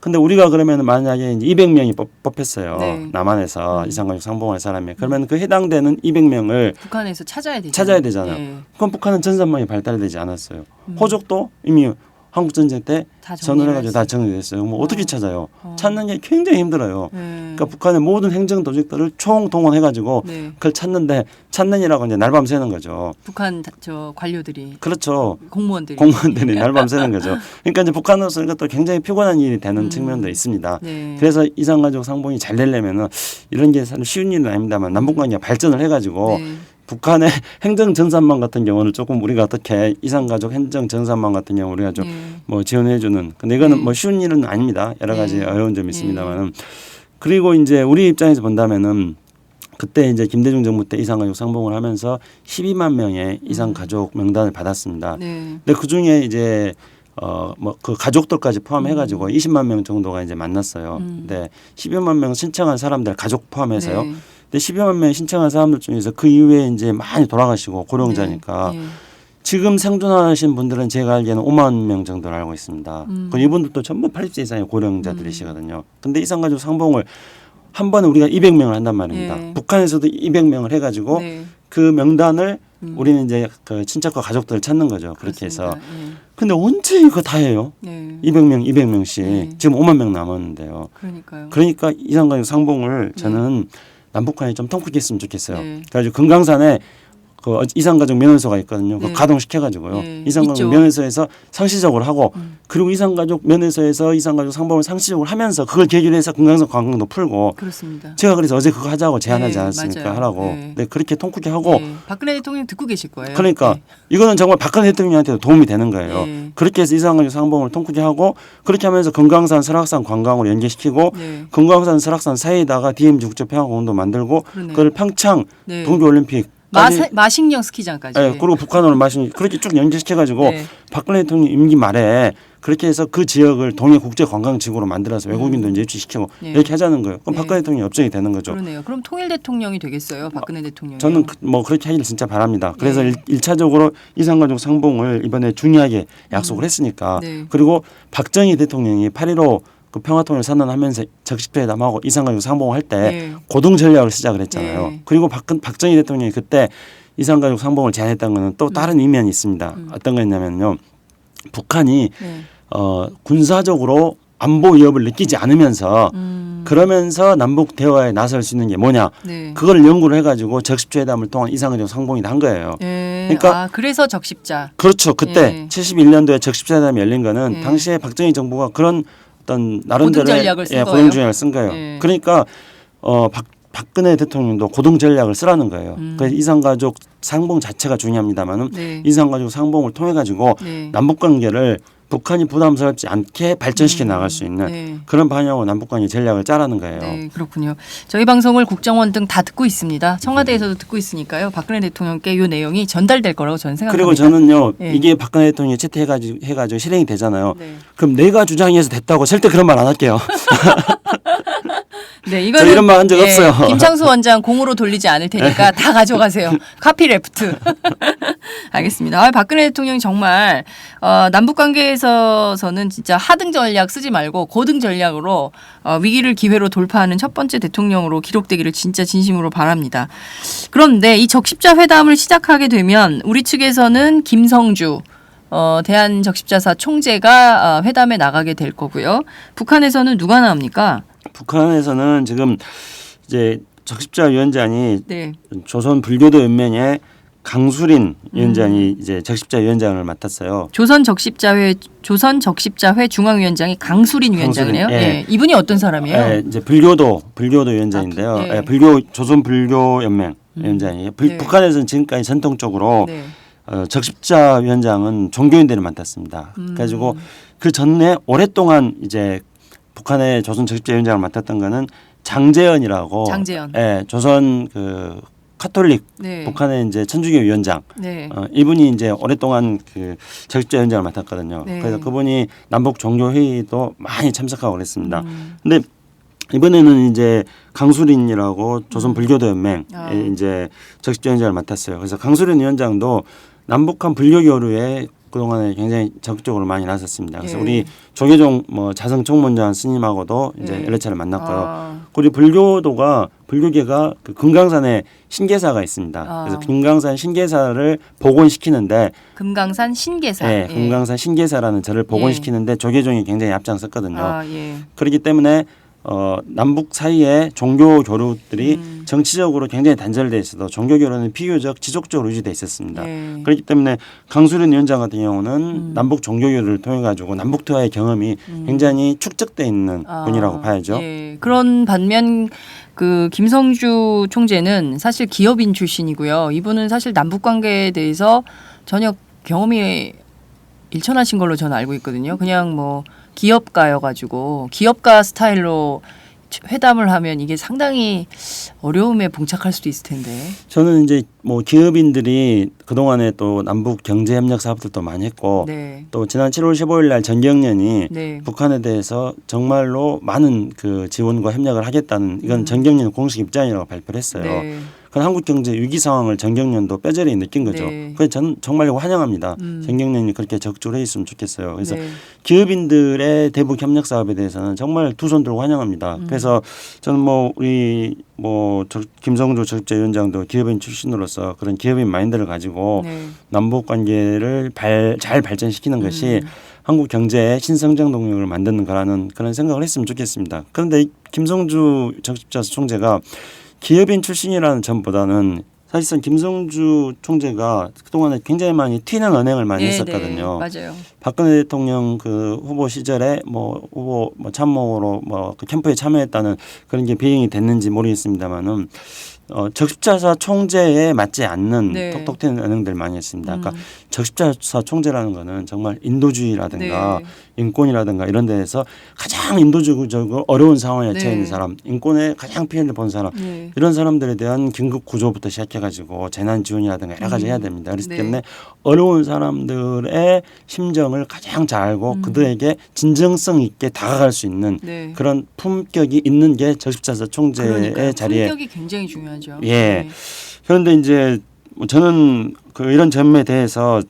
근데 우리가 그러면 만약에 이제 200명이 뽑혔어요. 네. 남한에서 이산가족 상봉할 사람이. 그러면 그 해당되는 200명을 북한에서 찾아야 되잖아요. 찾아야 되잖아요. 예. 그럼 북한은 전산망이 발달되지 않았어요. 호적도 이미 한국 전쟁 때 다 전원해가지고 정리를 다 정리됐어요. 뭐 어떻게 찾아요? 어. 찾는 게 굉장히 힘들어요. 네. 그러니까 북한의 모든 행정 조직들을 총동원해가지고 네. 그걸 찾는데 찾느니라고 이제 날밤 새는 거죠. 북한 저 관료들이 그렇죠. 공무원들이 날밤 새는 거죠. 그러니까 이제 북한으로서 이것도 굉장히 피곤한 일이 되는 측면도 있습니다. 네. 그래서 이산가족 상봉이 잘 되려면은 이런 게 사실 쉬운 일은 아닙니다만 남북관계가 발전을 해가지고 네. 북한의 행정 전산망 같은 경우는 조금 우리가 어떻게 이산가족 행정 전산망 같은 경우 우리가 좀 네. 뭐 지원해주는 근데 이거는 네. 뭐 쉬운 일은 아닙니다. 여러 가지 네. 어려운 점이 있습니다만은 그리고 이제 우리 입장에서 본다면은 그때 이제 김대중 정부 때 이산가족 상봉을 하면서 12만 명의 이산가족 명단을 받았습니다. 네. 근데 그 중에 이제 뭐 그 가족들까지 포함해가지고 20만 명 정도가 이제 만났어요. 근데 12만 명 신청한 사람들 가족 포함해서요. 네. 근데 12만 명 신청한 사람들 중에서 그 이후에 이제 많이 돌아가시고 고령자니까 네. 네. 지금 생존하신 분들은 제가 알기에는 5만 명 정도를 알고 있습니다. 그 이분들도 전부 80세 이상의 고령자들이시거든요. 근데 이산가족 상봉을 한 번에 우리가 200명을 한단 말입니다. 네. 북한에서도 200명을 해가지고 네. 그 명단을 우리는 이제 그 친척과 가족들을 찾는 거죠. 그렇게 해서. 그렇습니다. 근데 언제 이거 다 해요? 네. 200명씩. 네. 지금 5만 명 남았는데요. 그러니까요. 그러니까 이산가족 상봉을 저는 남북한이 좀 통크게 했으면 좋겠어요. 네. 그래가지고 금강산에 그 이산가족 면회소가 있거든요. 네. 그 가동시켜가지고요. 네. 이산가족 있죠. 면회소에서 상시적으로 하고 그리고 이산가족 면회소에서 이산가족 상봉을 상시적으로 하면서 그걸 계기로 해서 금강산 관광도 풀고 그렇습니다. 제가 그래서 어제 그거 하자고 제안하지 네, 않았습니까? 맞아요. 하라고. 네. 네, 그렇게 통크게 하고 네. 박근혜 대통령 듣고 계실 거예요. 그러니까 네. 이거는 정말 박근혜 대통령한테도 도움이 되는 거예요. 네. 그렇게 해서 이산가족 상봉을 통크게 하고 그렇게 하면서 금강산 설악산 관광으로 연계시키고 네. 금강산 설악산 사이에다가 DMZ 국제평화공원도 만들고 그러네요. 그걸 평창 네. 동계올림픽 마식령 스키장까지. 예, 그리고 북한으로 마신 그렇게 쭉 연계시켜가지고 네. 박근혜 대통령 임기 말에 그렇게 해서 그 지역을 동해 국제 관광지구로 만들어서 외국인도 이제 유치시키고 네. 이렇게 하자는 거예요. 그럼 네. 박근혜 대통령이 업적이 되는 거죠. 그러네요. 그럼 통일 대통령이 되겠어요, 박근혜 대통령이. 저는 뭐 그렇게 하기를 진짜 바랍니다. 그래서 네. 1차적으로 이산가족 상봉을 이번에 중요하게 약속을 했으니까 네. 그리고 박정희 대통령이 8.15 그 평화통일 선언하면서 적십회담하고 이산가족 상봉을 할 때 네. 고등 전략을 시작을 했잖아요. 네. 그리고 박정희 대통령이 그때 이산가족 상봉을 제안했던 거는 또 다른 이면이 있습니다. 어떤 거였냐면요. 북한이 네. 군사적으로 안보 위협을 느끼지 않으면서 그러면서 남북 대화에 나설 수 있는 게 뭐냐. 네. 그걸 연구를 해가지고 적십회담을 통한 이산가족 상봉이 한 거예요. 네. 그러니까 그래서 적십자. 그렇죠. 그때 네. 71년도에 적십회담이 열린 거는 네. 당시에 박정희 정부가 그런 어떤 나름대로의 고등 전략을 쓴 거예요? 고등 전략을 쓴 거예요. 네. 그러니까 박근혜 대통령도 고등 전략을 쓰라는 거예요. 그래서 이산가족 상봉 자체가 중요합니다만은 네. 이산가족 상봉을 통해 가지고 네. 남북 관계를 북한이 부담스럽지 않게 발전시켜 나갈 수 있는 네. 그런 방향으로 남북 관계 전략을 짜라는 거예요. 네, 그렇군요. 저희 방송을 국정원 등 다 듣고 있습니다. 청와대에서도 듣고 있으니까요. 박근혜 대통령께 이 내용이 전달될 거라고 저는 생각합니다. 그리고 저는요 네. 이게 박근혜 대통령이 채택해가지고 실행이 되잖아요. 네. 그럼 내가 주장해서 됐다고 절대 그런 말 안 할게요. 네, 저 이거는 이런 말 한 적 없어요. 김창수 원장 공으로 돌리지 않을 테니까 다 가져가세요. 카피레프트. 알겠습니다. 박근혜 대통령이 정말 남북 관계에서는 진짜 하등 전략 쓰지 말고 고등 전략으로 위기를 기회로 돌파하는 첫 번째 대통령으로 기록되기를 진짜 진심으로 바랍니다. 그런데 이 적십자 회담을 시작하게 되면 우리 측에서는 김성주 대한적십자사 총재가 회담에 나가게 될 거고요. 북한에서는 누가 나옵니까? 북한에서는 지금 이제 적십자 위원장이 네. 조선 불교도 연맹의 강수린 위원장이 이제 적십자 위원장을 맡았어요. 조선 적십자회 중앙위원장이 강수린 위원장이네요. 예. 예. 이분이 어떤 사람이에요? 예, 이제 불교도 위원장인데요. 아, 예. 예, 조선 불교 연맹 위원장이에요. 네. 북한에서는 지금까지 전통적으로 네. 적십자 위원장은 종교인들을 맡았습니다. 그래가지고 그 전에 오랫동안 이제 북한의 조선 적십자 위원장을 맡았던 거는 장제연이라고. 장제연. 예, 조선 그 카톨릭 네. 북한의 이제 천주교 위원장. 네. 이분이 이제 오랫동안 그 적십자 위원장을 맡았거든요. 네. 그래서 그분이 남북 종교 회의도 많이 참석하고 그랬습니다. 근데 이번에는 이제 강수린이라고 조선 불교도 연맹 이제 적십자 위원장을 맡았어요. 그래서 강수린 위원장도 남북한 불교 교류에 그동안에 굉장히 적극적으로 많이 나섰습니다. 그래서 예. 우리 조계종 뭐 자성 총무장 스님하고도 이제 예. 여러 차례 만났고요. 아, 우리 불교계가 그 금강산에 신계사가 있습니다. 아. 그래서 금강산 신계사를 복원시키는데 금강산 신계사. 예, 금강산 신계사라는 절을 복원시키는데 조계종이 굉장히 앞장섰거든요. 아, 예. 그렇기 때문에 남북 사이에 종교 교류들이 정치적으로 굉장히 단절돼 있어도 종교 교류는 비교적 지속적으로 유지돼 있었습니다. 예. 그렇기 때문에 강수련 위원장 같은 경우는 남북 종교 교류를 통해 가지고 남북 대화의 경험이 굉장히 축적돼 있는 분이라고 봐야죠. 예. 그런 반면 그 김성주 총재는 사실 기업인 출신이고요. 이분은 사실 남북 관계에 대해서 전혀 경험이 일천하신 걸로 저는 알고 있거든요. 그냥 뭐 기업가여가지고 기업가 스타일로 회담을 하면 이게 상당히 어려움에 봉착할 수도 있을 텐데. 저는 이제 뭐 기업인들이 그동안에 또 남북 경제 협력 사업들도 많이 했고 네. 또 지난 7월 15일 날 정경련이 네. 북한에 대해서 정말로 많은 그 지원과 협력을 하겠다는 이건 정경련 공식 입장이라고 발표를 했어요. 네. 그 한국 경제 위기 상황을 정경련도 뼈저리 느낀 거죠. 네. 그래서 저는 정말 환영합니다. 정경련이 그렇게 적극적으로 했으면 좋겠어요. 그래서 네. 기업인들의 대북 협력 사업에 대해서는 정말 두 손 들고 환영합니다. 그래서 저는 뭐 우리 뭐 김성주 적재위원장도 기업인 출신으로서 그런 기업인 마인드를 가지고 네. 남북 관계를 잘 발전시키는 것이 한국 경제의 신성장 동력을 만드는 거라는 그런 생각을 했으면 좋겠습니다. 그런데 김성주 적십자수 총재가 기업인 출신이라는 점보다는 사실상 김성주 총재가 그동안에 굉장히 많이 튀는 언행을 많이 네, 했었거든요. 네. 맞아요. 박근혜 대통령 그 후보 시절에 뭐 후보 뭐 참모로 뭐 그 캠프에 참여했다는 그런 게 비행이 됐는지 모르겠습니다만은 적십자사 총재에 맞지 않는 네. 톡톡 튀는 언행들 많이 했습니다. 그러니까 적십자사 총재라는 거는 정말 인도주의라든가 네. 인권이라든가 이런 데에서 가장 인도적이고 어려운 상황에 처해 있는 네. 사람, 인권에 가장 피해를 본 사람 네. 이런 사람들에 대한 긴급 구조부터 시작해가지고 재난 지원이라든가 여러 가지 해야 됩니다. 그렇기 네. 때문에 어려운 사람들의 심정을 가장 잘 알고 그들에게 진정성 있게 다가갈 수 있는 네. 그런 품격이 있는 게 적십자사 총재의 그러니까요. 자리에 품격이 굉장히 중요하죠. 예. 네. 그런데 이제 저는 그 이런 점에 대해서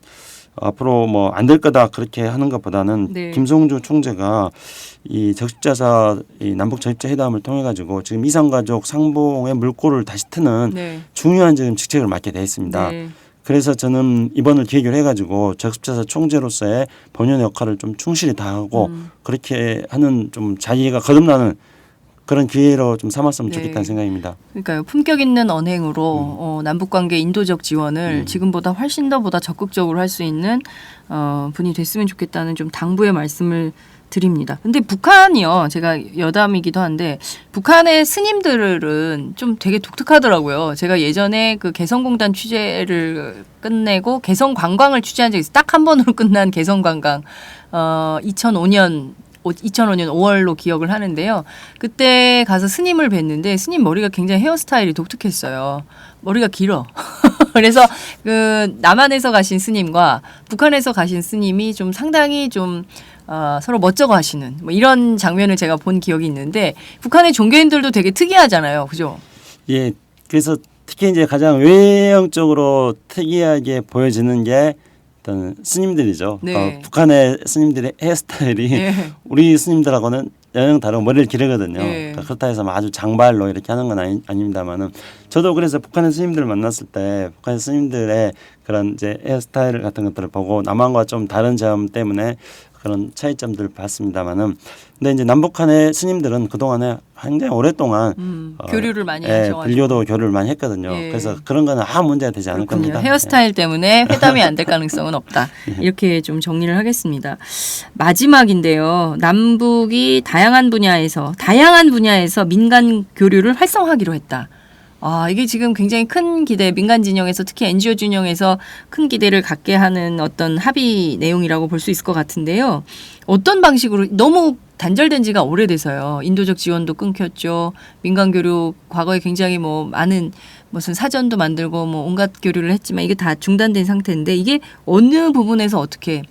앞으로 뭐 안 될 거다 그렇게 하는 것보다는 네. 김성주 총재가 이 적십자사 이 남북 적십자 회담을 통해 가지고 지금 이산가족 상봉의 물꼬를 다시 트는 네. 중요한 지금 직책을 맡게 돼 있습니다. 네. 그래서 저는 이번을 계기로 해가지고 적십자사 총재로서의 본연의 역할을 좀 충실히 다하고 그렇게 하는 좀 자기가 거듭나는 그런 기회로 좀 삼았으면 네. 좋겠다는 생각입니다. 그러니까요. 품격 있는 언행으로 남북 관계 인도적 지원을 지금보다 훨씬 더 보다 적극적으로 할 수 있는 분이 됐으면 좋겠다는 좀 당부의 말씀을 드립니다. 근데 북한이요. 제가 여담이기도 한데 북한의 스님들은 좀 되게 독특하더라고요. 제가 예전에 그 개성공단 취재를 끝내고 개성 관광을 취재한 적이 있어요. 딱 한 번으로 끝난 개성 관광. 2005년 5월로 기억을 하는데요. 그때 가서 스님을 뵀는데 스님 머리가 굉장히 헤어스타일이 독특했어요. 머리가 길어. 그래서 그 남한에서 가신 스님과 북한에서 가신 스님이 좀 상당히 좀 서로 멋쩍어 하시는 뭐 이런 장면을 제가 본 기억이 있는데 북한의 종교인들도 되게 특이하잖아요. 그죠? 예. 그래서 특히 이제 가장 외형적으로 특이하게 보여지는 게 일단 스님들이죠. 네. 북한의 스님들의 헤어스타일이 네. 우리 스님들하고는 영영 다르고 머리를 기르거든요. 네. 그러니까 그렇다 해서 뭐 아주 장발로 이렇게 하는 건 아닙니다만은 저도 그래서 북한의 스님들을 만났을 때 북한의 스님들의 그런 이제 헤어스타일 같은 것들을 보고 남한과 좀 다른 점 때문에 그런 차이점들을 봤습니다만은 근데 이제 남북한의 스님들은 그동안에 굉장히 오랫동안 교류를 많이 예, 하셔가지고. 불교도 교류를 많이 했거든요. 예. 그래서 그런 거는 아무 문제가 되지 않을 그렇군요. 겁니다. 헤어스타일 때문에 회담이 안 될 가능성은 없다. 이렇게 좀 정리를 하겠습니다. 마지막인데요. 남북이 다양한 분야에서 민간 교류를 활성화하기로 했다. 이게 지금 굉장히 큰 기대, 민간 진영에서 특히 NGO 진영에서 큰 기대를 갖게 하는 어떤 합의 내용이라고 볼 수 있을 것 같은데요. 어떤 방식으로 너무 단절된 지가 오래돼서요. 인도적 지원도 끊겼죠. 민간 교류 과거에 굉장히 뭐 많은 무슨 사전도 만들고 뭐 온갖 교류를 했지만 이게 다 중단된 상태인데 이게 어느 부분에서 어떻게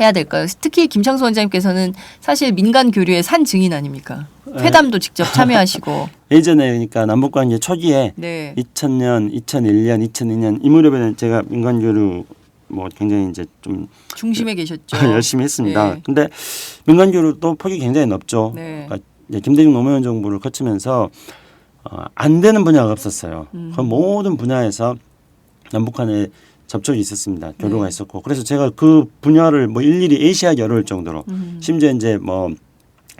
해야 될까요? 특히 김창수 원장님께서는 사실 민간 교류의 산 증인 아닙니까? 회담도 직접 참여하시고. 예전에 그러니까 남북관계 초기에 네. 2000년, 2001년, 2002년 이 무렵에는 제가 민간교류 뭐 굉장히 이제 좀 중심에 계셨죠. 열심히 했습니다. 네. 근데 민간 교류도 폭이 굉장히 넓죠. 네. 그러니까 이제 김대중 노무현 정부를 거치면서 안 되는 분야가 없었어요. 그 모든 분야에서 남북한의 접촉이 있었습니다. 교류가 네. 있었고 그래서 제가 그 분야를 뭐 일일이 A시하기 어려울 정도로 심지어 이제 뭐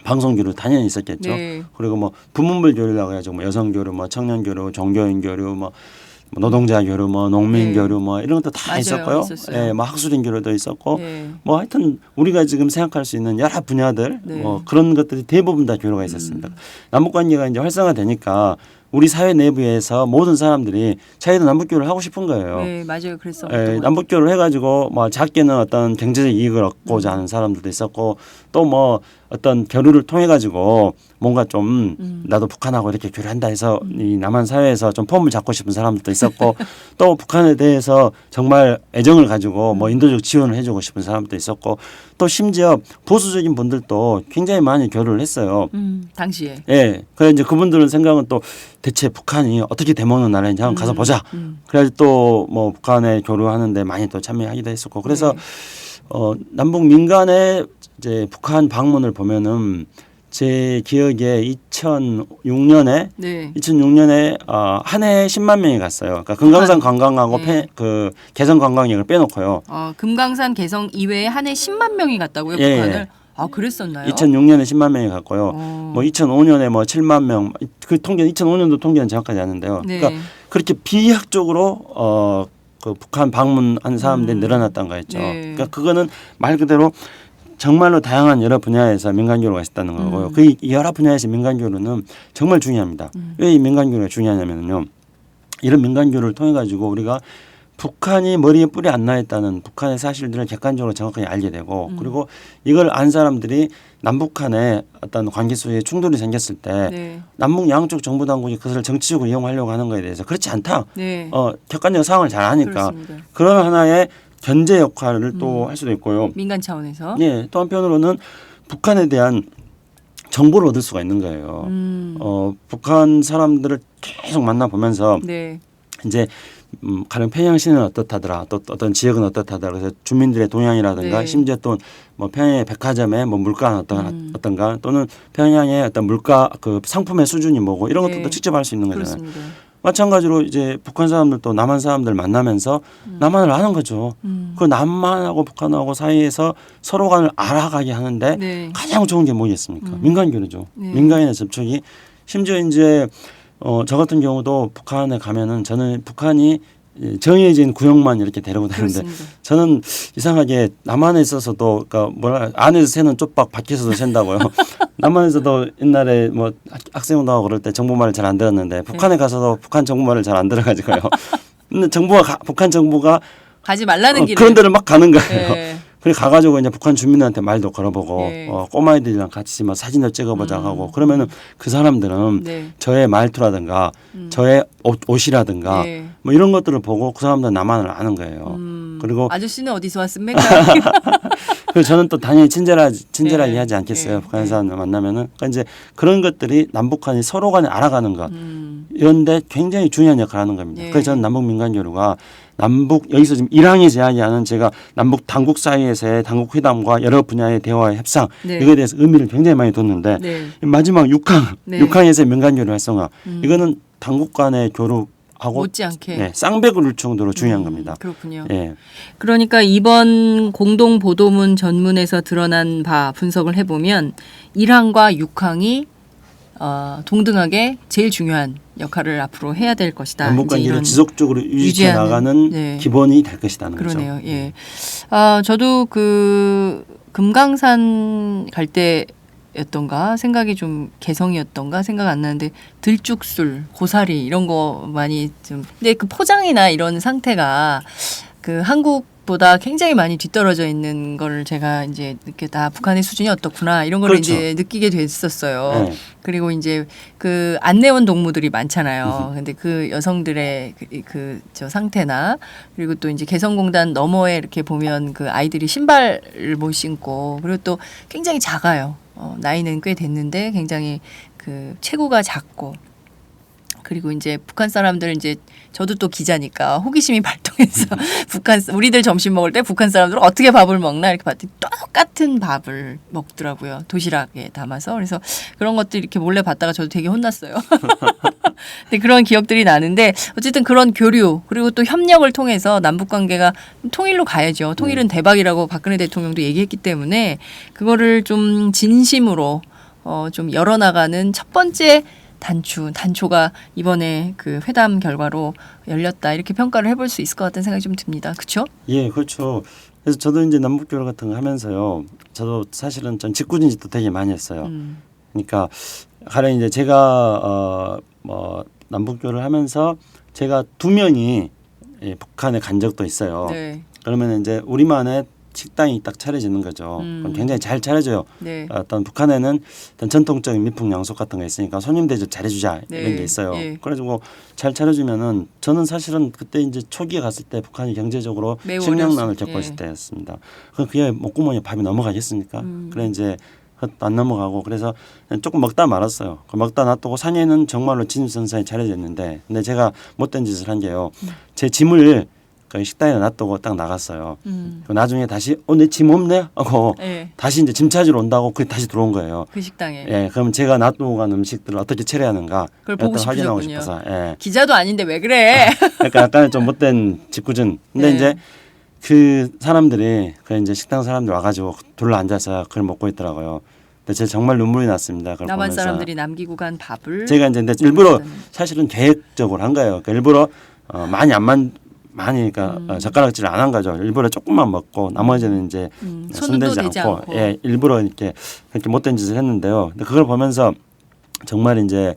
방송 교류 당연히 있었겠죠. 네. 그리고 뭐 부문별 교류라고 해야죠. 뭐 여성 교류, 뭐 청년 교류, 종교인 교류, 뭐 노동자 교류, 뭐 농민 네. 교류, 뭐 이런 것도 다 맞아요. 있었고요. 있었어요. 예, 뭐 학술인 교류도 있었고, 네. 뭐 하여튼 우리가 지금 생각할 수 있는 여러 분야들, 네. 뭐 그런 것들이 대부분 다 교류가 있었습니다. 남북 관계가 이제 활성화되니까 우리 사회 내부에서 모든 사람들이 자기도 남북 교류를 하고 싶은 거예요. 네, 맞아요. 그래서 예, 남북 교류를 해가지고 뭐 작게는 어떤 경제적 이익을 얻고자 하는 사람들도 있었고 또 뭐 어떤 교류를 통해 가지고 뭔가 좀 나도 북한하고 이렇게 교류한다 해서 이 남한 사회에서 좀 폼을 잡고 싶은 사람들도 있었고 또 북한에 대해서 정말 애정을 가지고 뭐 인도적 지원을 해주고 싶은 사람도 있었고 또 심지어 보수적인 분들도 굉장히 많이 교류를 했어요. 당시에. 예. 그래 이제 그분들은 생각은 또 대체 북한이 어떻게 대먹는 나라인지 한번 가서 보자. 그래야지 또 뭐 북한에 교류하는데 많이 또 참여하기도 했었고 그래서 남북 민간의 이제 북한 방문을 보면은 제 기억에 2006년에 네. 2006년에 한 해에 10만 명이 갔어요. 그러니까 금강산 관광하고 네. 그 개성 관광객을 빼놓고요. 금강산 개성 이외에 한 해 10만 명이 갔다고요, 예, 북한을? 예. 아, 그랬었나요? 2006년에 10만 명이 갔고요. 뭐 2005년에 뭐 7만 명. 그 통계 2005년도 통계는 정확하지 않은데요. 네. 그러니까 그렇게 비약적으로 그 북한 방문한 사람들이 늘어났던 거였죠. 네. 그러니까 그거는 말 그대로 정말로 다양한 여러 분야에서 민간 교류가 있었다는 거고요. 그 여러 분야에서 민간 교류는 정말 중요합니다. 왜 이 민간 교류가 중요하냐면요. 이런 민간 교류를 통해 가지고 우리가 북한이 머리에 뿔이 안 나 있다는 북한의 사실들을 객관적으로 정확하게 알게 되고 그리고 이걸 안 사람들이 남북한의 어떤 관계 속에 충돌이 생겼을 때 네. 남북 양쪽 정부 당국이 그것을 정치적으로 이용하려고 하는 것에 대해서 그렇지 않다. 네. 객관적 상황을 잘 아니까 그렇습니다. 그런 하나의 견제 역할을 또 할 수도 있고요. 민간 차원에서. 예, 또 한편으로는 북한에 대한 정보를 얻을 수가 있는 거예요. 북한 사람들을 계속 만나보면서 네. 이제 가령 평양 시내는 어떻다더라, 또 어떤 지역은 어떻다더라. 그래서 주민들의 동향이라든가 네. 심지어 또 뭐 평양의 백화점의 뭐 물가는 어떤가 또는 평양의 어떤 물가 그 상품의 수준이 뭐고 이런 것들도 네. 직접 알 수 있는 거잖아요. 그렇습니다. 마찬가지로 이제 북한 사람들도 남한 사람들 만나면서 남한을 아는 거죠. 그 남한하고 북한하고 사이에서 서로 간을 알아가게 하는데 네. 가장 좋은 게 뭐겠습니까? 민간 교류죠. 네. 민간인의 접촉이 심지어 이제 저 같은 경우도 북한에 가면은 저는 북한이 정해진 구역만 이렇게 데리고 다니는데 그렇습니다. 저는 이상하게 남한에 있어서도 그러니까 뭐라 안에서 새는 쪽박 밖에서도 샌다고요. 남한에서도 옛날에 뭐 학생운동하고 그럴 때 정부말을 잘 안 들었는데 북한에 가서도 북한 정부말을 잘 안 들어가지고요. 근데 북한 정부가 가지 말라는 길을. 그런 데를 막 가는 거예요. 네. 그래 가가지고 이제 북한 주민한테 말도 걸어보고 네. 꼬마애들이랑 같이 막 사진도 찍어보자 하고 그러면은 그 사람들은 네. 저의 말투라든가 저의 옷이라든가 네. 뭐 이런 것들을 보고 그 사람들은 남한을 아는 거예요. 그리고 아저씨는 어디서 왔습니까? 그래서 저는 또 당연히 친절하게 네. 하지 않겠어요. 네. 북한 사람들 만나면은 그러니까 이제 그런 것들이 남북한이 서로 간에 알아가는 것 음. 이런데 굉장히 중요한 역할을 하는 겁니다. 네. 그래서 저는 남북 민간 교류가 남북 여기서 지금 1항에서 이야기하는 제가 남북 당국 사이에서의 당국 회담과 여러 분야의 대화의 협상 네. 이거에 대해서 의미를 굉장히 많이 뒀는데 네. 마지막 6항 네. 6항에서의 민간 교류 활성화 이거는 당국 간의 교류하고 못지않게. 네, 쌍벽을 정도로 중요한 겁니다. 그렇군요. 예. 그러니까 이번 공동 보도문 전문에서 드러난 바 분석을 해보면 1항과 6항이 동등하게 제일 중요한 역할을 앞으로 해야 될 것이다. 남북 이제 관계를 이런 지속적으로 유지해 유지하는, 나가는 네. 기본이 될 것이라는 그러네요. 거죠. 예. 저도 그 금강산 갈 때였던가 생각이 좀 개성이었던가 생각 안 나는데 들쭉술, 고사리 이런 거 많이 좀 근데 그 포장이나 이런 상태가 그 한국보다 굉장히 많이 뒤떨어져 있는 걸 제가 이제 느꼈다. 북한의 수준이 어떻구나 이런 걸 그렇죠. 이제 느끼게 됐었어요. 네. 그리고 이제 그 안내원 동무들이 많잖아요. 근데 그 여성들의 저 상태나 그리고 또 이제 개성공단 너머에 이렇게 보면 그 아이들이 신발을 못 신고 그리고 또 굉장히 작아요. 나이는 꽤 됐는데 굉장히 그 체구가 작고 그리고 이제 북한 사람들 이제 저도 또 기자니까 호기심이 발동해서 우리들 점심 먹을 때 북한 사람들은 어떻게 밥을 먹나 이렇게 봤더니 똑같은 밥을 먹더라고요. 도시락에 담아서. 그래서 그런 것들 이렇게 몰래 봤다가 저도 되게 혼났어요. 근데 그런 기억들이 나는데 어쨌든 그런 교류 그리고 또 협력을 통해서 남북 관계가 통일로 가야죠. 통일은 대박이라고 박근혜 대통령도 얘기했기 때문에 그거를 좀 진심으로 좀 열어나가는 첫 번째 단초가 이번에 그 회담 결과로 열렸다 이렇게 평가를 해볼 수 있을 것 같다는 생각이 좀 듭니다. 그렇죠? 예, 그렇죠. 그래서 저도 이제 남북 교류 같은 거 하면서요. 저도 사실은 전 직구진짓도 되게 많이 했어요. 그러니까 가령 이제 제가 남북 교류를 하면서 제가 2명이 북한에 간 적도 있어요. 네. 그러면 이제 우리만의 식당이 딱 차려지는 거죠. 그럼 굉장히 잘 차려져요. 네. 어떤 북한에는 어떤 전통적인 미풍양속 같은 거 있으니까 손님 대접 잘해주자 네. 이런 게 있어요. 예. 그래가지고 잘 차려주면은 저는 사실은 그때 이제 초기에 갔을 때 북한이 경제적으로 매우 식량난을 어려웠을 겪고 때. 있을 때였습니다. 그게 목구멍에 밥이 넘어가겠습니까? 그래 이제 안 넘어가고 그래서 조금 먹다 말았어요. 먹다 놔두고 산에는 정말로 진수성찬이 차려져 있는데 근데 제가 못된 짓을 한 게요. 제 짐을 그 식당에 놔두고 딱 나갔어요. 나중에 다시 내 짐 없네 하고 네. 다시 이제 짐 찾으러 온다고 그 다시 들어온 거예요. 그 식당에. 예, 그럼 제가 놔두고 간 음식들을 어떻게 처리하는가 그걸 보고 일단 확인하고 싶으셨군요. 싶어서. 예. 기자도 아닌데 왜 그래? 그러니까 약간 좀 못된 직구준. 근데 네. 이제 그 사람들이 그 이제 식당 사람들 와가지고 둘러 앉아서 그걸 먹고 있더라고요. 근데 제가 정말 눈물이 났습니다. 그걸 남한 보면서. 사람들이 남기고 간 밥을 제가 이제 근데 일부러 사실은 계획적으로 한 거예요. 그러니까 일부러 많이 그러니까 젓가락질 안 한 거죠. 일부러 조금만 먹고 나머지는 이제 손도 손대지 대지 않고, 않고. 예, 일부러 이렇게 못된 짓을 했는데요. 근데 그걸 보면서 정말 이제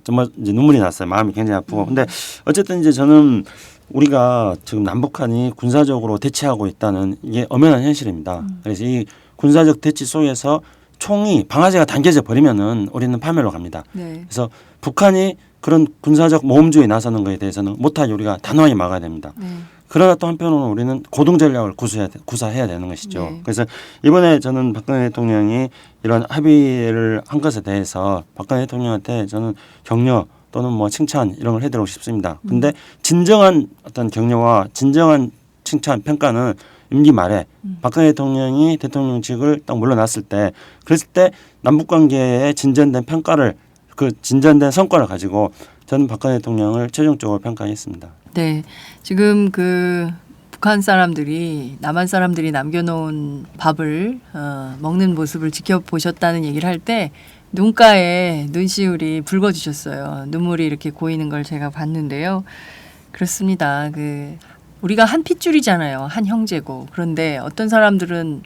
정말 이제 눈물이 났어요. 마음이 굉장히 아프고. 근데 어쨌든 이제 저는 우리가 지금 남북한이 군사적으로 대치하고 있다는 이게 엄연한 현실입니다. 그래서 이 군사적 대치 속에서 총이 방아쇠가 당겨져 버리면은 우리는 파멸로 갑니다. 네. 그래서 북한이 그런 군사적 모험주에 나서는 것에 대해서는 못하게 우리가 단호하게 막아야 됩니다. 네. 그러나 또 한편으로는 우리는 고등 전략을 구사해야 되는 것이죠. 네. 그래서 이번에 저는 박근혜 대통령이 이런 합의를 한 것에 대해서 박근혜 대통령한테 저는 격려 또는 칭찬 이런 걸 해드리고 싶습니다. 근데 진정한 어떤 격려와 진정한 칭찬 평가는 임기 말에 박근혜 대통령이 대통령직을 딱 물러났을 때 그랬을 때 남북관계의 진전된 평가를 그 진전된 성과를 가지고 저는 박근혜 대통령을 최종적으로 평가했습니다. 네, 지금 그 북한 사람들이 남한 사람들이 남겨놓은 밥을 먹는 모습을 지켜보셨다는 얘기를 할 때 눈가에 눈시울이 붉어지셨어요. 눈물이 이렇게 고이는 걸 제가 봤는데요. 그렇습니다. 우리가 한 핏줄이잖아요. 한 형제고. 그런데 어떤 사람들은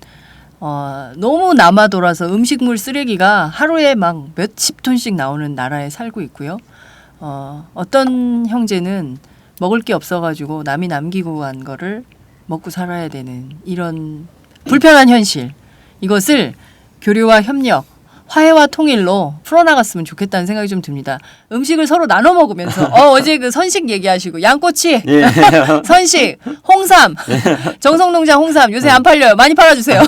너무 남아 돌아서 음식물 쓰레기가 하루에 막 몇십 톤씩 나오는 나라에 살고 있고요. 어떤 형제는 먹을 게 없어가지고 남이 남기고 간 거를 먹고 살아야 되는 이런 불편한 현실. 이것을 교류와 협력, 화해와 통일로 풀어나갔으면 좋겠다는 생각이 좀 듭니다. 음식을 서로 나눠 먹으면서 어제 그 선식 얘기하시고 양꼬치, 예. 선식, 홍삼, 정성농장 홍삼 요새 안 팔려요. 많이 팔아주세요.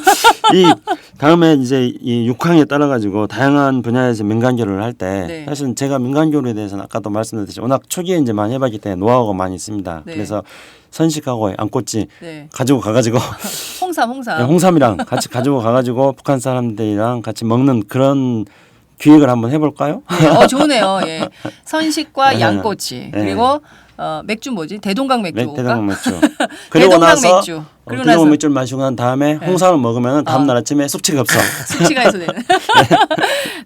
이 다음에 이제 이 6항에 따라 가지고 다양한 분야에서 민간 교류를 할 때 네. 사실 제가 민간 교류에 대해서는 아까도 말씀드렸듯이 워낙 초기에 이제 많이 해봤기 때문에 노하우가 많이 있습니다. 네. 그래서 선식하고 양꼬치 네. 가지고 가가지고 홍삼. 홍삼이랑 같이 가지고 가가지고 북한 사람들이랑 같이 먹는 그런 기획을 한번 해볼까요? 네, 좋네요. 예. 선식과 네. 양꼬치 네. 그리고 맥주 뭐지? 대동강 맥주. 대동강 맥주. 그리고 대동강 나서 맥주. 그리고 대동강 나서 맥주를 마시고 난 다음에 홍삼을 먹으면 다음 날 아침에 숙취가 없어. 숙취가 해소되는.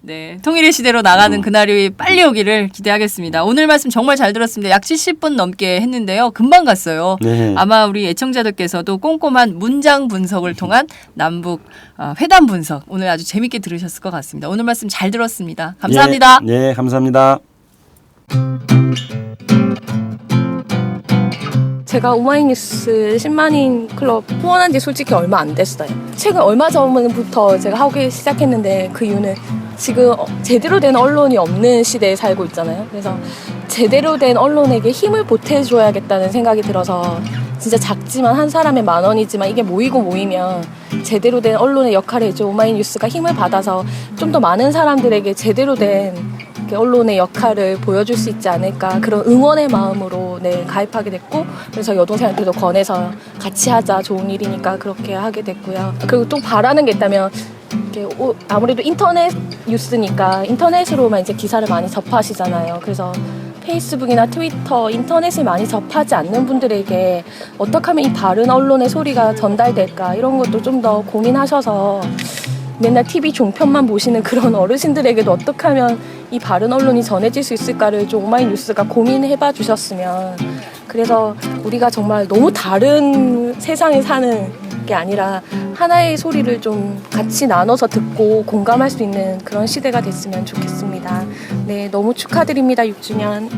네, 통일의 시대로 나가는 그날이 빨리 오기를 기대하겠습니다. 오늘 말씀 정말 잘 들었습니다. 약 70분 넘게 했는데요. 금방 갔어요. 네. 아마 우리 애청자들께서도 꼼꼼한 문장 분석을 통한 남북 회담 분석 오늘 아주 재밌게 들으셨을 것 같습니다. 오늘 말씀 잘 들었습니다. 감사합니다. 네, 감사합니다. 제가 오마이뉴스 10만인 클럽 후원한 지 솔직히 얼마 안 됐어요. 최근 얼마 전부터 제가 하기 시작했는데 그 이유는 지금 제대로 된 언론이 없는 시대에 살고 있잖아요. 그래서 제대로 된 언론에게 힘을 보태줘야겠다는 생각이 들어서 진짜 작지만 한 사람의 10,000원이지만 이게 모이면 제대로 된 언론의 역할을 해줘 오마이뉴스가 힘을 받아서 좀 더 많은 사람들에게 제대로 된 이렇게 언론의 역할을 보여줄 수 있지 않을까 그런 응원의 마음으로 네, 가입하게 됐고 그래서 여동생한테도 권해서 같이 하자 좋은 일이니까 그렇게 하게 됐고요. 그리고 또 바라는 게 있다면 이렇게 아무래도 인터넷 뉴스니까 인터넷으로만 이제 기사를 많이 접하시잖아요. 그래서 페이스북이나 트위터, 인터넷을 많이 접하지 않는 분들에게 어떻게 하면 이 바른 언론의 소리가 전달될까 이런 것도 좀 더 고민하셔서 맨날 TV 종편만 보시는 그런 어르신들에게도 어떻게 하면 이 바른 언론이 전해질 수 있을까를 좀 오마이뉴스가 고민해봐 주셨으면 그래서 우리가 정말 너무 다른 세상에 사는 게 아니라 하나의 소리를 좀 같이 나눠서 듣고 공감할 수 있는 그런 시대가 됐으면 좋겠습니다. 네, 너무 축하드립니다. 6주년.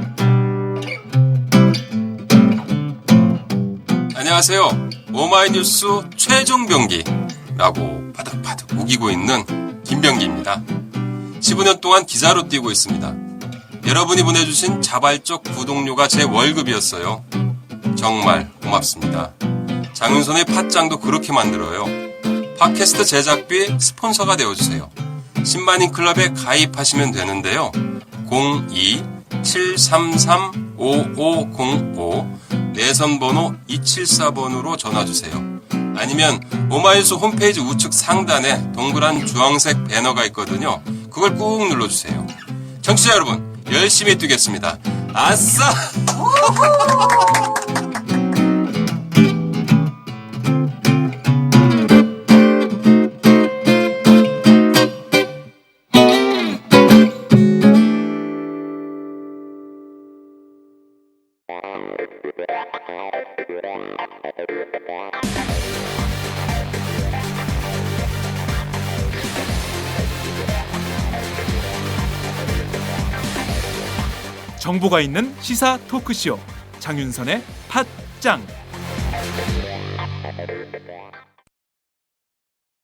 안녕하세요. 오마이뉴스 최종 병기라고 바득바득 우기고 있는 김병기입니다. 15년 동안 기자로 뛰고 있습니다. 여러분이 보내주신 자발적 구독료가 제 월급이었어요. 정말 고맙습니다. 장윤선의 팟짱도 그렇게 만들어요. 팟캐스트 제작비 스폰서가 되어주세요. 10만인 클럽에 가입하시면 되는데요. 02-733-5505 내선번호 274번으로 전화주세요. 아니면 오마이뉴스 홈페이지 우측 상단에 동그란 주황색 배너가 있거든요. 그걸 꾹 눌러주세요. 청취자 여러분, 열심히 뛰겠습니다. 아싸! 정보가 있는 시사 토크쇼 장윤선의 팟짱.